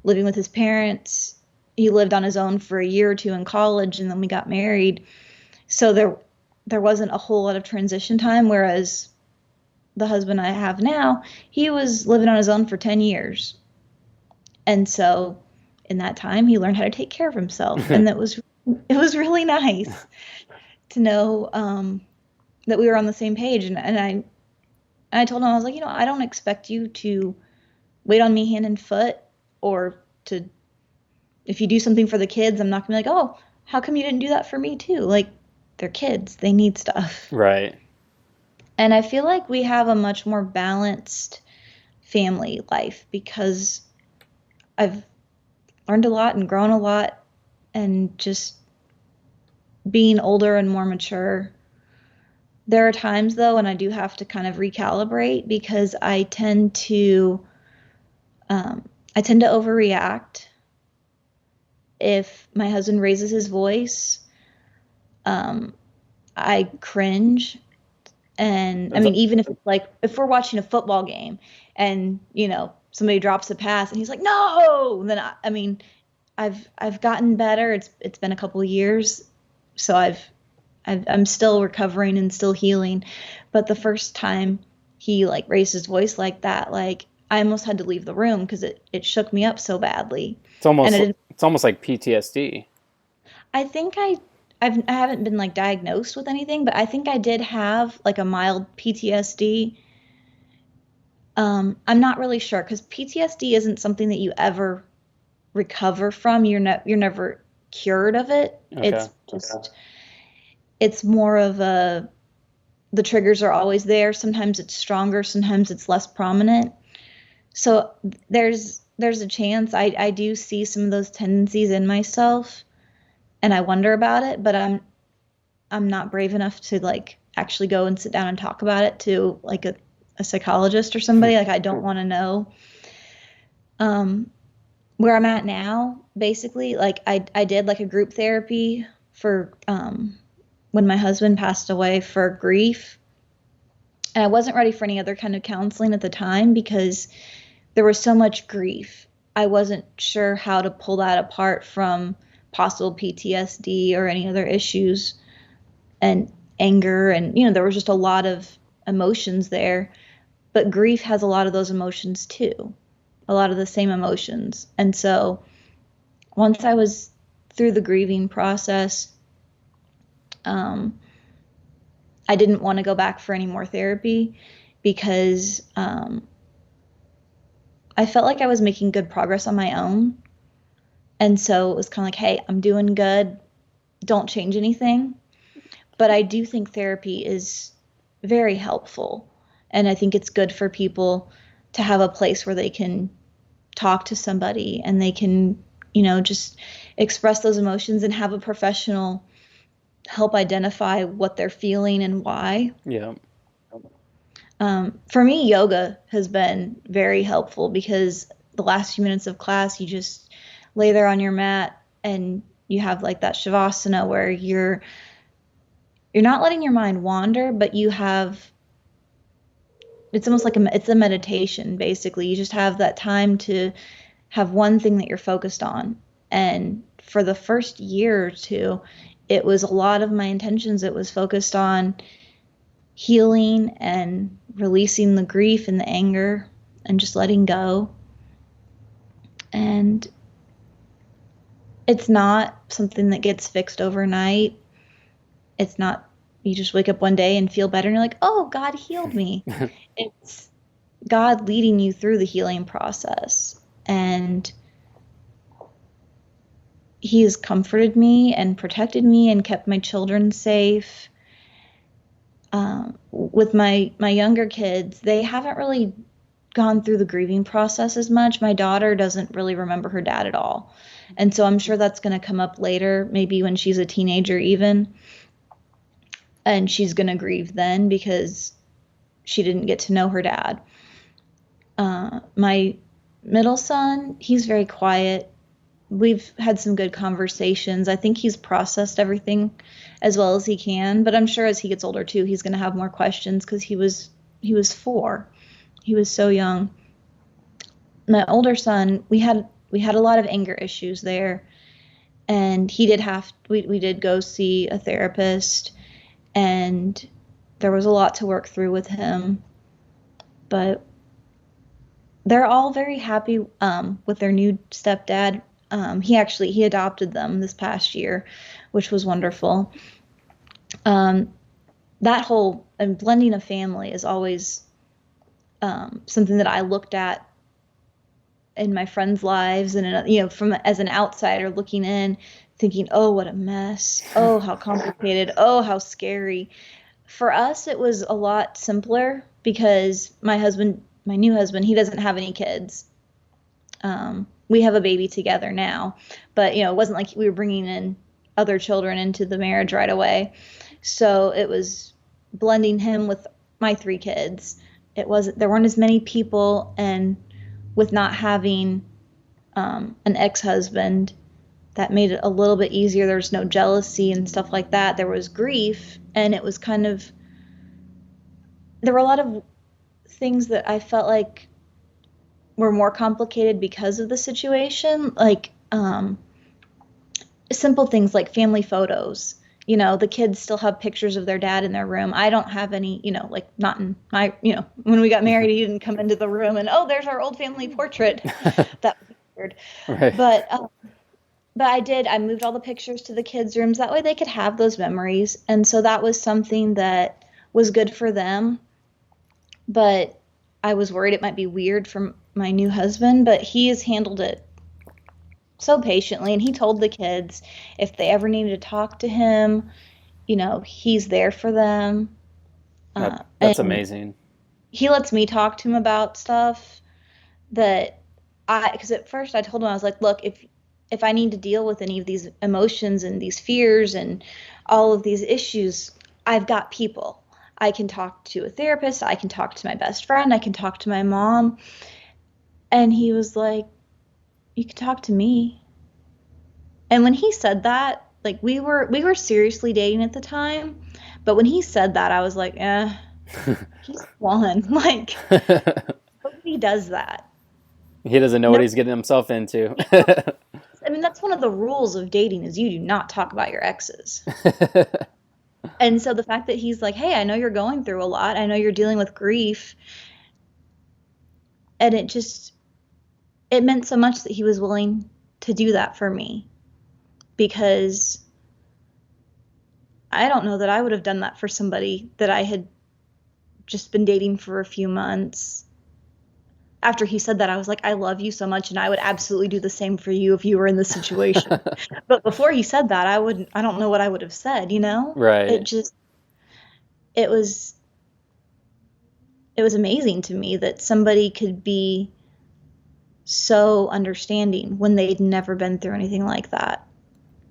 living with his parents. He lived on his own for a year or two in college, and then we got married. So there wasn't a whole lot of transition time, whereas the husband I have now, he was living on his own for 10 years. And so in that time, he learned how to take care of himself. And it was really nice to know that we were on the same page. And I told him, I was like, I don't expect you to wait on me hand and foot, or to, if you do something for the kids, I'm not gonna be like, oh, how come you didn't do that for me too? Like, they're kids, they need stuff. Right. And I feel like we have a much more balanced family life because I've learned a lot and grown a lot, and just being older and more mature. There are times though, and I do have to kind of recalibrate because I tend to overreact. If my husband raises his voice, um, I cringe. And I That's mean, even if it's like, if we're watching a football game and, somebody drops a pass and he's like, no, and then I mean, I've gotten better. It's been a couple of years, so I'm still recovering and still healing. But the first time he like raised his voice like that, like I almost had to leave the room because it shook me up so badly. it's And almost I didn't, it's almost like PTSD. I think I haven't been like diagnosed with anything, but I think I did have like a mild PTSD. I'm not really sure because PTSD isn't something that you ever recover from. You're never cured of it. Okay. It's just it's more of a, the triggers are always there. Sometimes it's stronger, sometimes it's less prominent. So there's a chance I do see some of those tendencies in myself, and I wonder about it, but I'm not brave enough to like actually go and sit down and talk about it to like a psychologist or somebody. Like I don't want to know. Where I'm at now, basically, like I did like a group therapy for when my husband passed away for grief. And I wasn't ready for any other kind of counseling at the time because there was so much grief. I wasn't sure how to pull that apart from possible PTSD or any other issues, and anger. And, there was just a lot of emotions there. But grief has a lot of those emotions too, a lot of the same emotions. And so once I was through the grieving process, I didn't want to go back for any more therapy because I felt like I was making good progress on my own. And so it was kind of like, hey, I'm doing good. Don't change anything. But I do think therapy is very helpful. And I think it's good for people to have a place where they can talk to somebody and they can, just express those emotions and have a professional help identify what they're feeling and why. Yeah. For me, yoga has been very helpful because the last few minutes of class, you just lay there on your mat and you have like that shavasana where you're not letting your mind wander, but it's almost like it's a meditation. Basically, you just have that time to have one thing that you're focused on. And for the first year or two, it was a lot of my intentions. It was focused on healing and releasing the grief and the anger and just letting go. And it's not something that gets fixed overnight. It's not, you just wake up one day and feel better and you're like, oh, God healed me. It's God leading you through the healing process. And He has comforted me and protected me and kept my children safe. With my younger kids, they haven't really gone through the grieving process as much. My daughter doesn't really remember her dad at all. And so I'm sure that's going to come up later, maybe when she's a teenager even. And she's going to grieve then because she didn't get to know her dad. My middle son, he's very quiet, we've had some good conversations. I think he's processed everything as well as he can, but I'm sure as he gets older too, he's going to have more questions because he was 4. He was so young. My older son, we had a lot of anger issues there, and we did go see a therapist, and there was a lot to work through with him, but they're all very happy with their new stepdad. He adopted them this past year, which was wonderful. That whole and blending a family is always something that I looked at in my friends' lives, and from as an outsider looking in, thinking, "Oh, what a mess! Oh, how complicated! Oh, how scary." For us, it was a lot simpler because my new husband, he doesn't have any kids. We have a baby together now, but it wasn't like we were bringing in other children into the marriage right away. So it was blending him with my 3 kids. There weren't as many people, and with not having an ex-husband, that made it a little bit easier. There was no jealousy and stuff like that. There was grief, and it was there were a lot of things that I felt like were more complicated because of the situation, like simple things like family photos. The kids still have pictures of their dad in their room. I don't have any, like not in my, when we got married, he didn't come into the room and, oh, there's our old family portrait. That was weird. Right. But I moved all the pictures to the kids' rooms. That way they could have those memories. And so that was something that was good for them. But I was worried it might be weird for my new husband, but he has handled it so patiently. And he told the kids if they ever needed to talk to him, he's there for them. That's amazing. He lets me talk to him about stuff because at first I told him, I was like, look, if I need to deal with any of these emotions and these fears and all of these issues, I've got people. I can talk to a therapist. I can talk to my best friend. I can talk to my mom. And he was like, you can talk to me. And when he said that, like we were seriously dating at the time, but when he said that, I was like, he's one. Like, nobody does that. He doesn't know what he's getting himself into. I mean, that's one of the rules of dating is you do not talk about your exes. And so the fact that he's like, hey, I know you're going through a lot. I know you're dealing with grief. And it meant so much that he was willing to do that for me, because I don't know that I would have done that for somebody that I had just been dating for a few months. After he said that, I was like, I love you so much, and I would absolutely do the same for you if you were in this situation. But before he said that, I don't know what I would have said, Right. It was amazing to me that somebody could be so understanding when they'd never been through anything like that.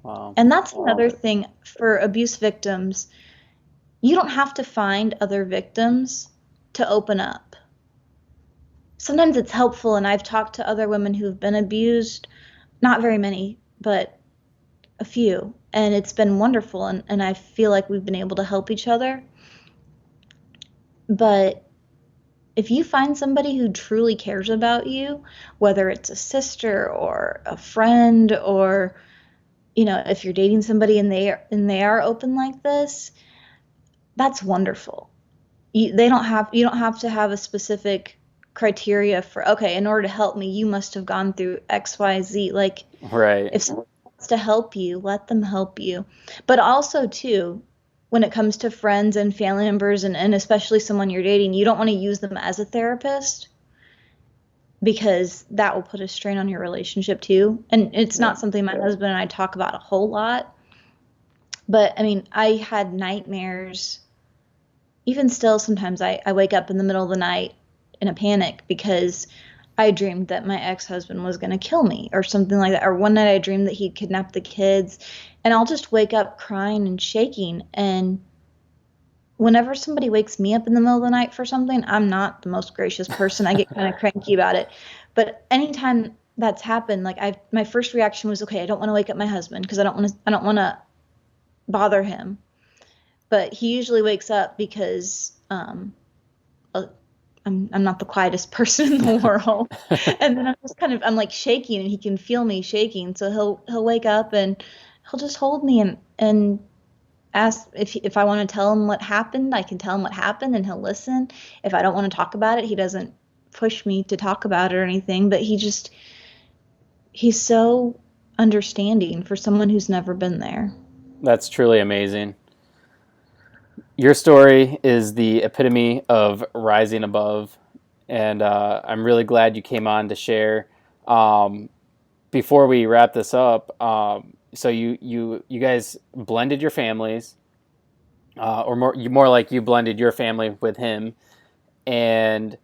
Wow. And that's another thing for abuse victims. You don't have to find other victims to open up. Sometimes it's helpful, and I've talked to other women who've been abused, not very many, but a few, and it's been wonderful, and I feel like we've been able to help each other. But if you find somebody who truly cares about you, whether it's a sister or a friend, or if you're dating somebody and they are open like this, that's wonderful. You don't have to have a specific criteria for, okay, in order to help me, you must have gone through XYZ. Like, right. If someone wants to help you, let them help you. But also too, when it comes to friends and family members, and especially someone you're dating, you don't want to use them as a therapist, because that will put a strain on your relationship too. And it's not something my husband and I talk about a whole lot. But I mean, I had nightmares. Even still, sometimes I wake up in the middle of the night in a panic because I dreamed that my ex-husband was going to kill me or something like that. Or one night I dreamed that he'd kidnapped the kids, and I'll just wake up crying and shaking. And whenever somebody wakes me up in the middle of the night for something, I'm not the most gracious person. I get kind of cranky about it. But anytime that's happened, like my first reaction was, okay, I don't want to wake up my husband because I don't want to bother him. But he usually wakes up because uh, I'm not the quietest person in the world. And then I'm like shaking and he can feel me shaking. So he'll wake up and he'll just hold me and ask if I want to tell him what happened. I can tell him what happened and he'll listen. If I don't want to talk about it, he doesn't push me to talk about it or anything, but he's so understanding for someone who's never been there. That's truly amazing. Your story is the epitome of rising above, and I'm really glad you came on to share. Um, Before we wrap this up, so you guys blended your families, or more like you blended your family with him, and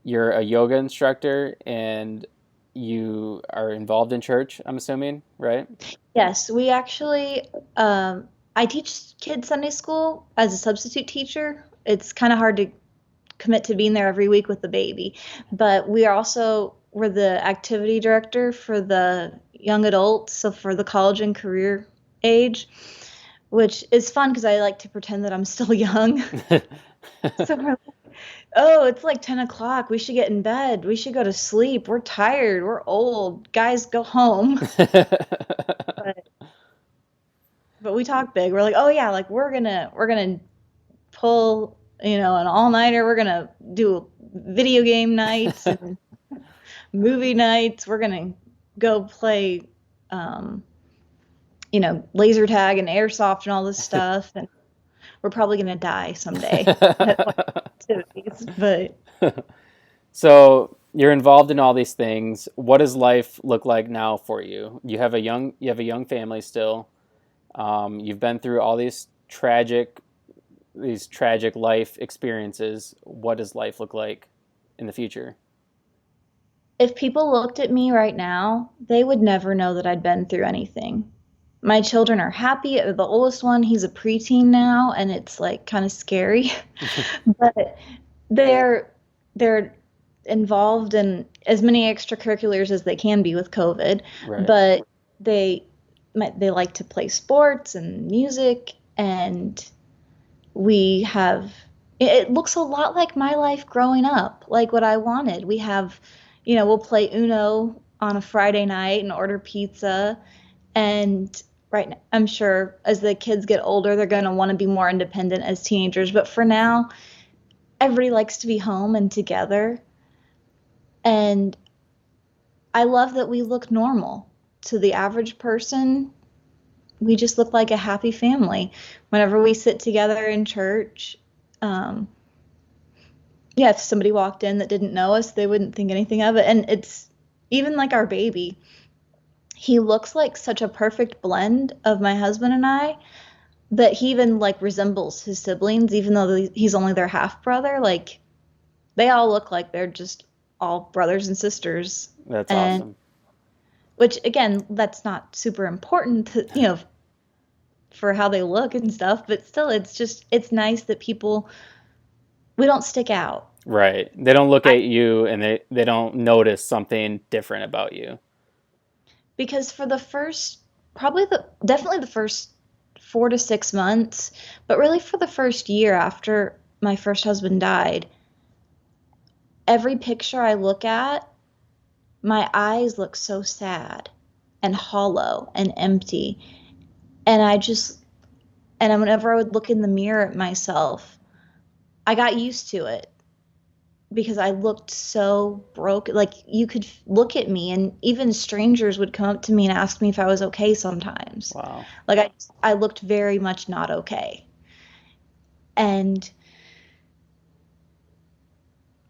you're a yoga instructor, and you are involved in church. I'm assuming, right? Yes, we actually, I teach kids Sunday school as a substitute teacher. It's kind of hard to commit to being there every week with the baby, but we're the activity director for the young adults, so for the college and career age, which is fun because I like to pretend that I'm still young. So we're like, oh, it's like 10 o'clock. We should get in bed. We should go to sleep. We're tired. We're old. Guys, go home. But but we talk big. We're like, oh yeah, like we're gonna pull, an all-nighter. We're gonna do video game nights and movie nights. We're gonna go play, um, laser tag and airsoft and all this stuff. And we're probably gonna die someday at like activities. But So you're involved in all these things. What does life look like now for you? You have a young family still. You've been through all these tragic life experiences. What does life look like in the future? if people looked at me right now, they would never know that I'd been through anything. My children are happy. The oldest one, he's a preteen now, and it's like kind of scary. But they're they're involved in as many extracurriculars as they can be with COVID, Right. but they they like to play sports and music, and we have it looks a lot like my life growing up, like what I wanted. We have, we'll play Uno on a Friday night and order pizza. And right now, I'm sure as the kids get older, they're going to want to be more independent as teenagers. But for now, everybody likes to be home and together. And I love that we look normal to the average person. We just look like a happy family. Whenever we sit together in church, um, yeah, if somebody walked in that didn't know us, they wouldn't think anything of it. And it's even like our baby. He looks like such a perfect blend of my husband and I that he even like resembles his siblings, even though he's only their half brother. Like they all look like they're just all brothers and sisters. That's And awesome. which again, that's not super important to, for how they look and stuff, but still it's nice that we don't stick out. Right. They don't look I at you and they don't notice something different about you. Because for the first probably the definitely the first 4 to 6 months, but really for the first year after my first husband died, every picture I look at, my eyes look so sad and hollow and empty. And whenever I would look in the mirror at myself, I got used to it because I looked so broken. Like you could look at me, and even strangers would come up to me and ask me if I was okay sometimes. Wow. Like I looked very much not okay. And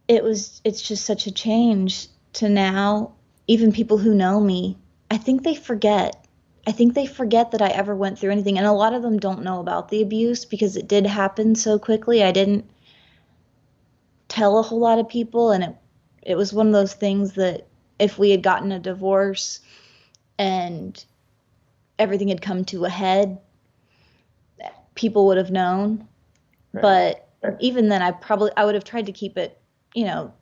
it's just such a change to now. Even people who know me, I think they forget. I think they forget that I ever went through anything. And a lot of them don't know about the abuse because it did happen so quickly. I didn't tell a whole lot of people, and it was one of those things that if we had gotten a divorce and everything had come to a head, people would have known. Right. But even then, I would have tried to keep it,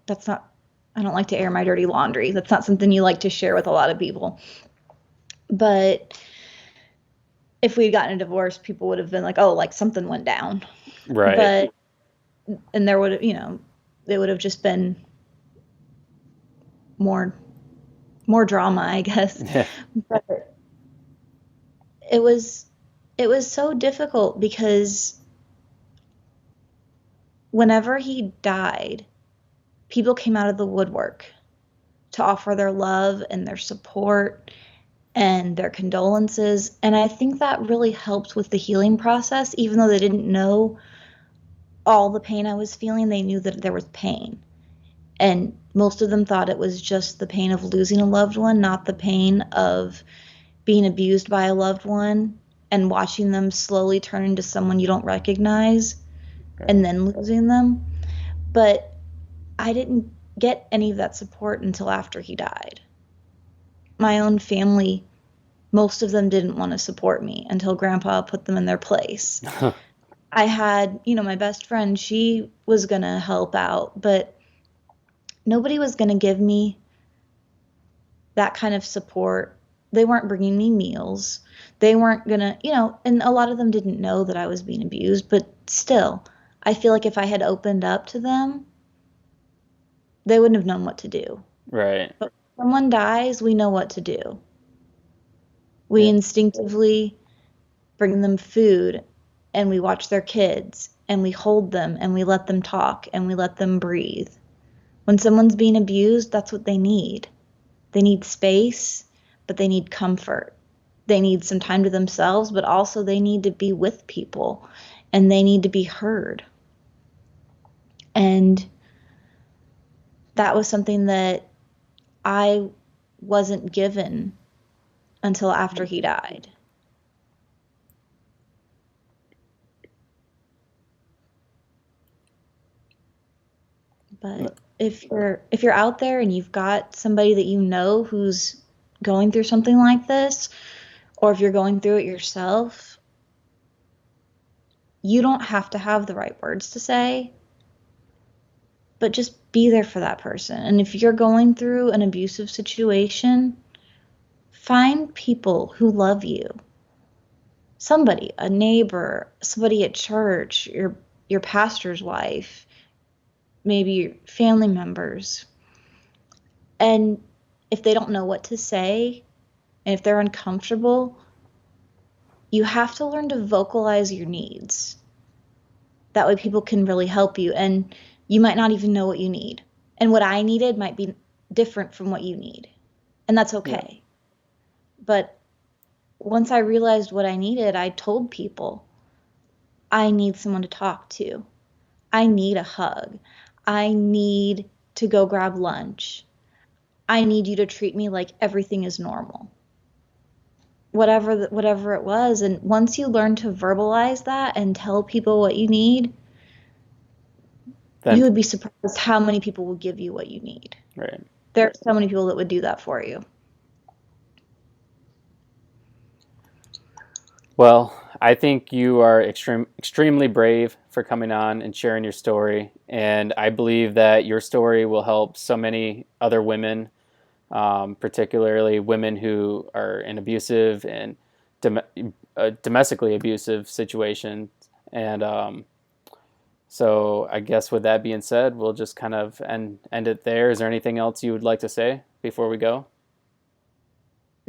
that's not I don't like to air my dirty laundry. That's not something you like to share with a lot of people. But if we had gotten a divorce, people would have been like, oh, like something went down. Right. But, and there would have, it would have just been more, more drama, I guess. Yeah. But it was, it was so difficult because whenever he died, people came out of the woodwork to offer their love and their support and their condolences. And I think that really helped with the healing process. Even though they didn't know all the pain I was feeling, they knew that there was pain. And most of them thought it was just the pain of losing a loved one, not the pain of being abused by a loved one and watching them slowly turn into someone you don't recognize and then losing them. But I didn't get any of that support until after he died. My own family, most of them didn't want to support me until grandpa put them in their place. I had, my best friend, she was going to help out, but nobody was going to give me that kind of support. They weren't bringing me meals. They weren't going to, and a lot of them didn't know that I was being abused, but still, I feel like if I had opened up to them, they wouldn't have known what to do. Right. But when someone dies, we know what to do. We instinctively bring them food and we watch their kids and we hold them and we let them talk and we let them breathe. When someone's being abused, that's what they need. They need space, but they need comfort. They need some time to themselves, but also they need to be with people and they need to be heard. And that was something that I wasn't given until after he died. But if you're out there and you've got somebody that you know who's going through something like this, or if you're going through it yourself, you don't have to have the right words to say, but just be there for that person. And if you're going through an abusive situation, find people who love you. Somebody, a neighbor, somebody at church, your pastor's wife, maybe your family members. And if they don't know what to say, and if they're uncomfortable, you have to learn to vocalize your needs. That way people can really help you. And you might not even know what you need. And what I needed might be different from what you need. And that's okay. Yeah. But once I realized what I needed, I told people, I need someone to talk to. I need a hug. I need to go grab lunch. I need you to treat me like everything is normal. Whatever it was. And once you learn to verbalize that and tell people what you need, you would be surprised how many people will give you what you need. Right. There are so many people that would do that for you. Well, I think you are extremely brave for coming on and sharing your story. And I believe that your story will help so many other women, particularly women who are in abusive and domestically abusive situations. And so I guess with that being said, we'll just kind of end it there. Is there anything else you would like to say before we go?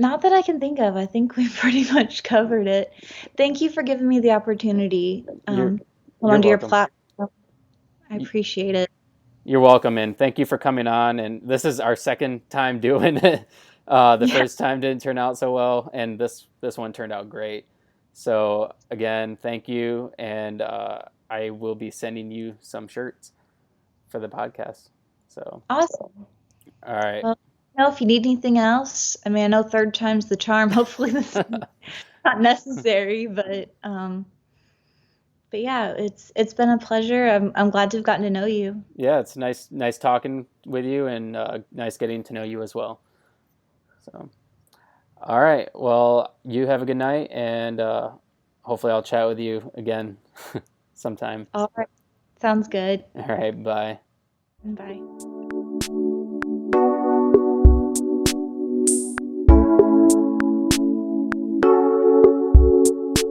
Not that I can think of. I think we pretty much covered it. Thank you for giving me the opportunity to come onto your platform. I appreciate it. You're welcome, and thank you for coming on. And this is our second time doing it. The first time didn't turn out so well, and this one turned out great. So again, thank you, and I will be sending you some shirts for the podcast. So awesome. All right. Well, if you need anything else, I mean, I know third time's the charm. Hopefully this is not necessary, but yeah, it's been a pleasure. I'm glad to have gotten to know you. Yeah, it's nice talking with you, and nice getting to know you as well. So, all right. Well, you have a good night, and hopefully I'll chat with you again sometime. All right. Sounds good. All right. Bye. Bye.